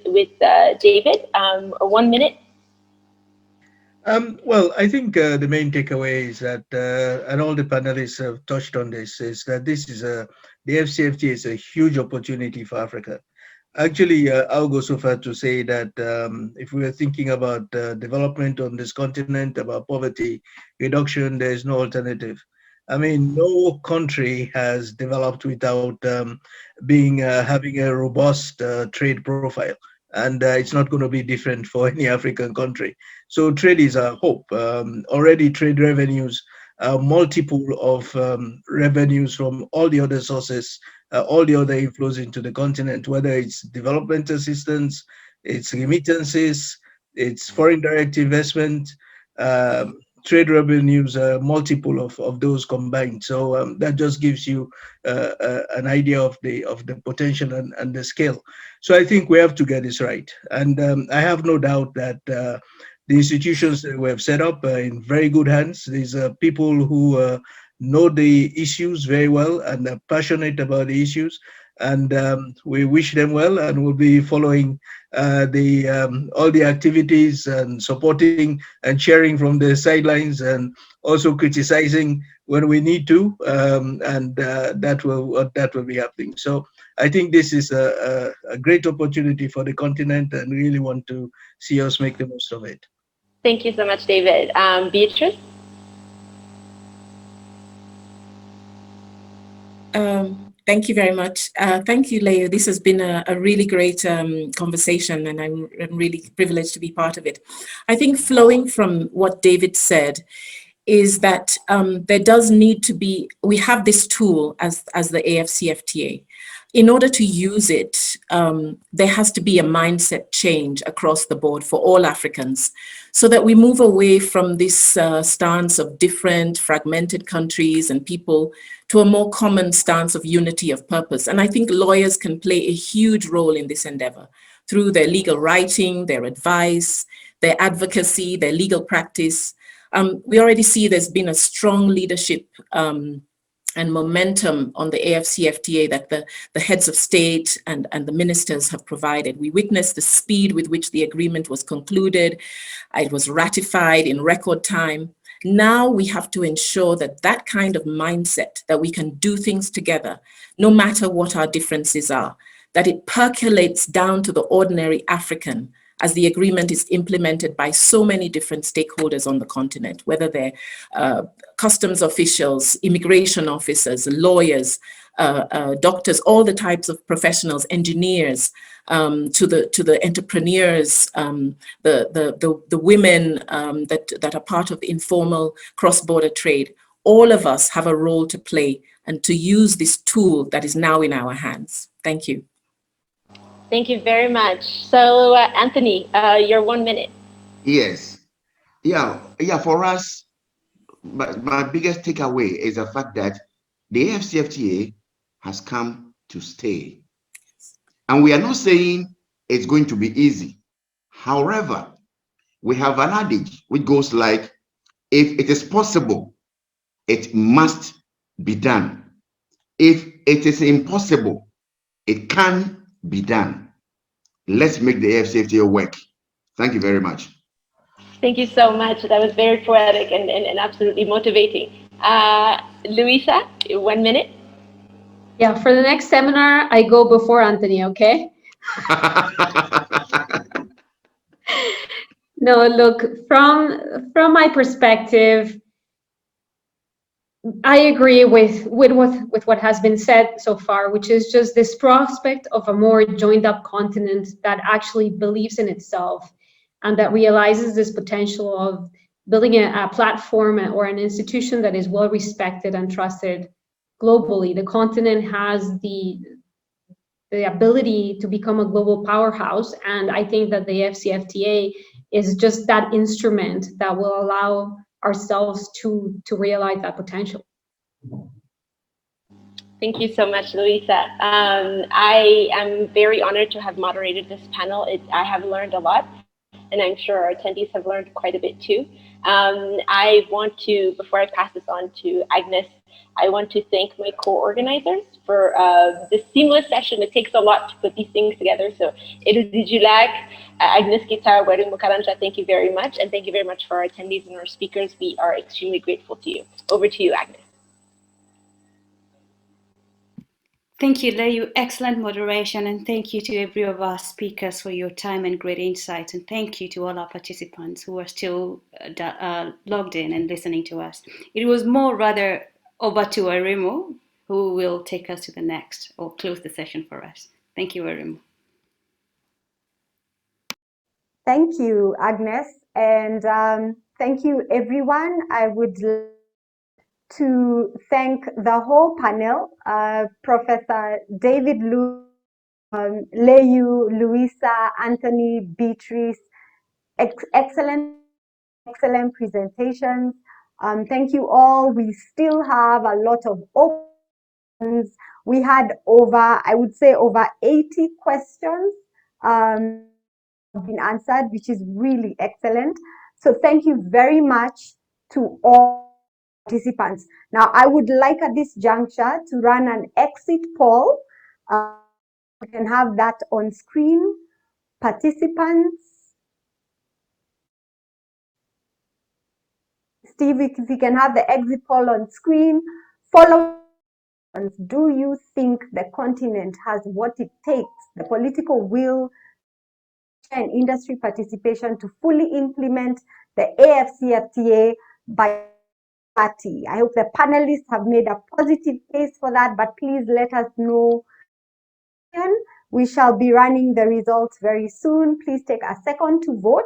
David. 1 minute. Well, I think the main takeaway is that, and all the panelists have touched on this, is that the AfCFTA is a huge opportunity for Africa. Actually, I'll go so far to say that if we are thinking about development on this continent, about poverty reduction, there is no alternative. I mean, no country has developed without having a robust trade profile, and it's not going to be different for any African country. So trade is our hope. Already trade revenues, multiple of revenues from all the other sources, all the other inflows into the continent, whether it's development assistance, it's remittances, it's foreign direct investment, trade revenues, multiple of those combined. So that just gives you an idea of the potential and the scale. So I think we have to get this right. And I have no doubt that the institutions that we have set up are in very good hands. These are people who know the issues very well and are passionate about the issues. And we wish them well, and we'll be following all the activities and supporting and cheering from the sidelines, and also criticizing when we need to, and that will be happening. So I think this is a great opportunity for the continent, and really want to see us make the most of it. Thank you so much, David. Beatrice? Thank you very much. Thank you, Leo. This has been a really great conversation, and I'm really privileged to be part of it. I think flowing from what David said is that there does need to be, we have this tool as the AfCFTA. In order to use it, there has to be a mindset change across the board for all Africans, so that we move away from this stance of different fragmented countries and people to a more common stance of unity of purpose. And I think lawyers can play a huge role in this endeavor through their legal writing, their advice, their advocacy, their legal practice. We already see there's been a strong leadership and momentum on the AfCFTA that the heads of state and the ministers have provided. We witnessed the speed with which the agreement was concluded. It was ratified in record time. Now we have to ensure that that kind of mindset, that we can do things together, no matter what our differences are, that it percolates down to the ordinary African as the agreement is implemented by so many different stakeholders on the continent, whether they're customs officials, immigration officers, lawyers, doctors, all the types of professionals, engineers, to the entrepreneurs, the women that are part of the informal cross-border trade. All of us have a role to play and to use this tool that is now in our hands. Thank you. Thank you very much. So, Anthony, your 1 minute. Yes. Yeah. For us, my biggest takeaway is the fact that the AfCFTA has come to stay. And we are not saying it's going to be easy. However, we have an adage which goes like, if it is possible, it must be done. If it is impossible, it can be done. Let's make the AfCFTA work. Thank you very much. Thank you so much. That was very poetic and absolutely motivating. Luisa, 1 minute. Yeah, for the next seminar, I go before Anthony, okay? No, look, from my perspective, I agree with what has been said so far, which is just this prospect of a more joined up continent that actually believes in itself and that realizes this potential of building a platform or an institution that is well respected and trusted globally. The continent has the ability to become a global powerhouse, and I think that the AfCFTA is just that instrument that will allow ourselves to realize that potential. Thank you so much, Luisa. I am very honored to have moderated this panel. I have learned a lot, and I'm sure our attendees have learned quite a bit too. I want to, before I pass this on to Agnes, I want to thank my co-organizers for this seamless session. It takes a lot to put these things together. So, Erudijulag, Agnes Kita, Weru Mukaranja, thank you very much. And thank you very much for our attendees and our speakers. We are extremely grateful to you. Over to you, Agnes. Thank you, Leyu. Excellent moderation, and thank you to every of our speakers for your time and great insights. And thank you to all our participants who are still logged in and listening to us. It was more rather over to Arimo, who will take us to the next or close the session for us. Thank you, Arimo. Thank you, Agnes, and thank you, everyone. I would like to thank the whole panel, Professor David Luke, Leyu, Luisa, Anthony, Beatrice, excellent presentations. Thank you all. We still have a lot of options. We had I would say over 80 questions been answered, which is really excellent. So thank you very much to all participants. Now, I would like at this juncture to run an exit poll. You can have that on screen. Participants. Steve, if you can have the exit poll on screen. Follow. Do you think the continent has what it takes, the political will and industry participation to fully implement the AfCFTA by 2030? I hope the panelists have made a positive case for that, but please let us know. We shall be running the results very soon. Please take a second to vote.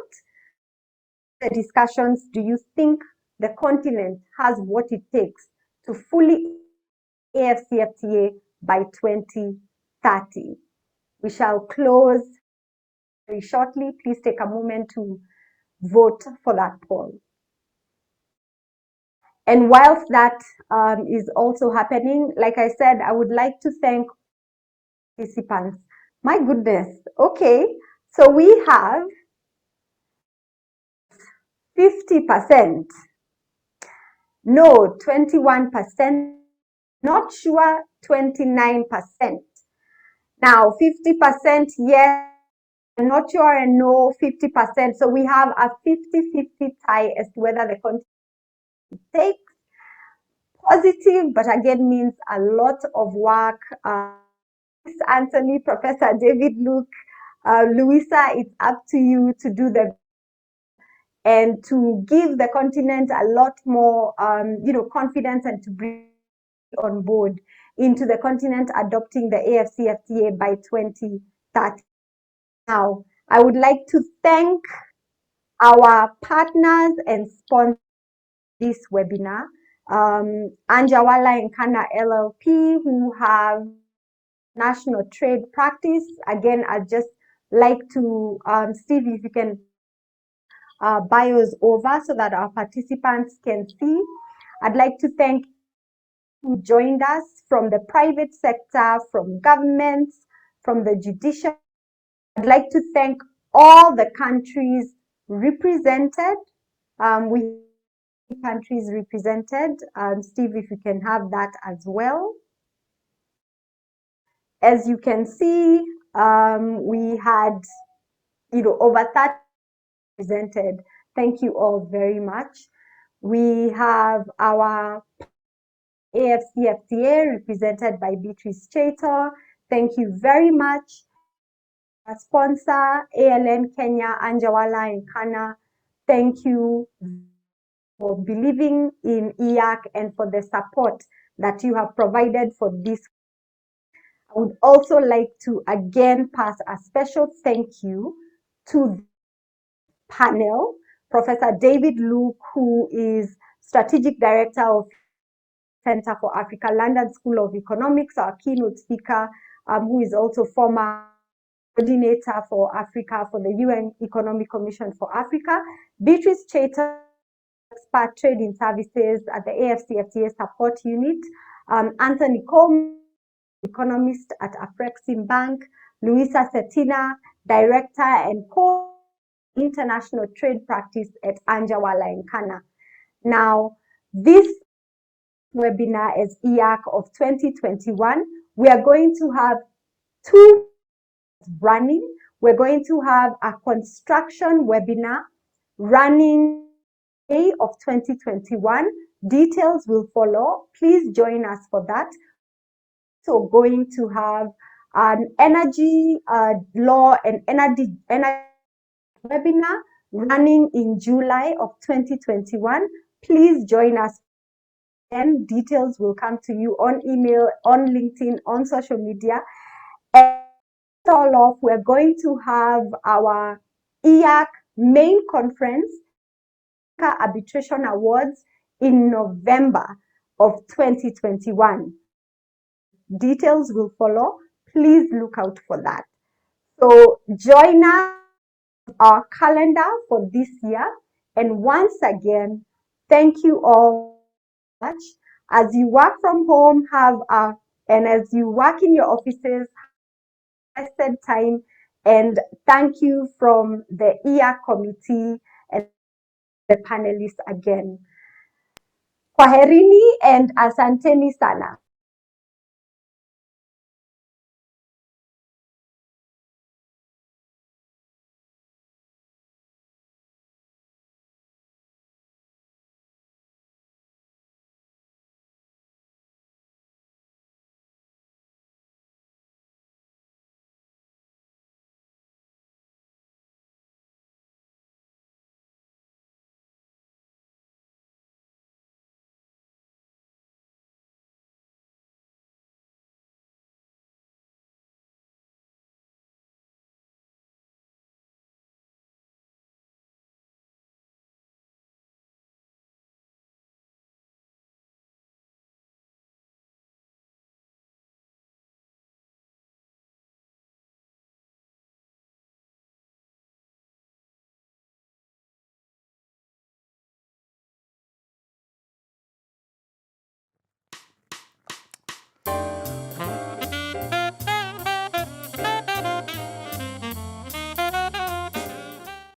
The discussions, do you think the continent has what it takes to fully AfCFTA by 2030? We shall close very shortly. Please take a moment to vote for that poll. And whilst that is also happening, like I said, I would like to thank participants. My goodness. Okay. So we have 50%. No, 21%. Not sure, 29%. Now, 50% yes, not sure, and no, 50%. So we have a 50-50 tie as to whether the continent takes. Positive, but again means a lot of work. Anthony, Professor David Luke, Luisa, it's up to you to do the and to give the continent a lot more, confidence and to bring on board into the continent adopting the AfCFTA by 2030. Now, I would like to thank our partners and sponsors this webinar, Anjawala and Kana LLP, who have national trade practice. Again, I'd just like to, Steve, if you can bios over so that our participants can see. I'd like to thank who joined us from the private sector, from governments, from the judiciary. I'd like to thank all the countries represented. We countries represented. Steve, if you can have that as well. As you can see, we had, over 30 presented. Thank you all very much. We have our AfCFTA represented by Beatrice Chater. Thank you very much. Our sponsor, ALN Kenya, Anjawala and Kana. Thank you for believing in IAC and for the support that you have provided for this. I would also like to again pass a special thank you to the panel, Professor David Luke, who is Strategic Director of Center for Africa, London School of Economics, our keynote speaker, who is also former coordinator for Africa for the UN Economic Commission for Africa, Beatrice Chater, expert trading services at the AfCFTA support unit, Anthony Coleman, economist at Afrexim Bank, Luisa Satina, director and international trade practice at Anjawala in Ghana. Now, this webinar is EAC of 2021. We are going to have two running. We're going to have a construction webinar running May of 2021. Details will follow. Please join us for that. So going to have an energy law and energy webinar running in July of 2021. Please join us. And details will come to you on email, on LinkedIn, on social media. And all off, we're going to have our EAC main conference, Arbitration Awards, in November of 2021. Details will follow. Please look out for that. So join us on our calendar for this year. And once again, thank you all so much. As you work from home, and as you work in your offices, have time. And thank you from the EAC committee and the panelists again. Kwaherini and asanteni sana.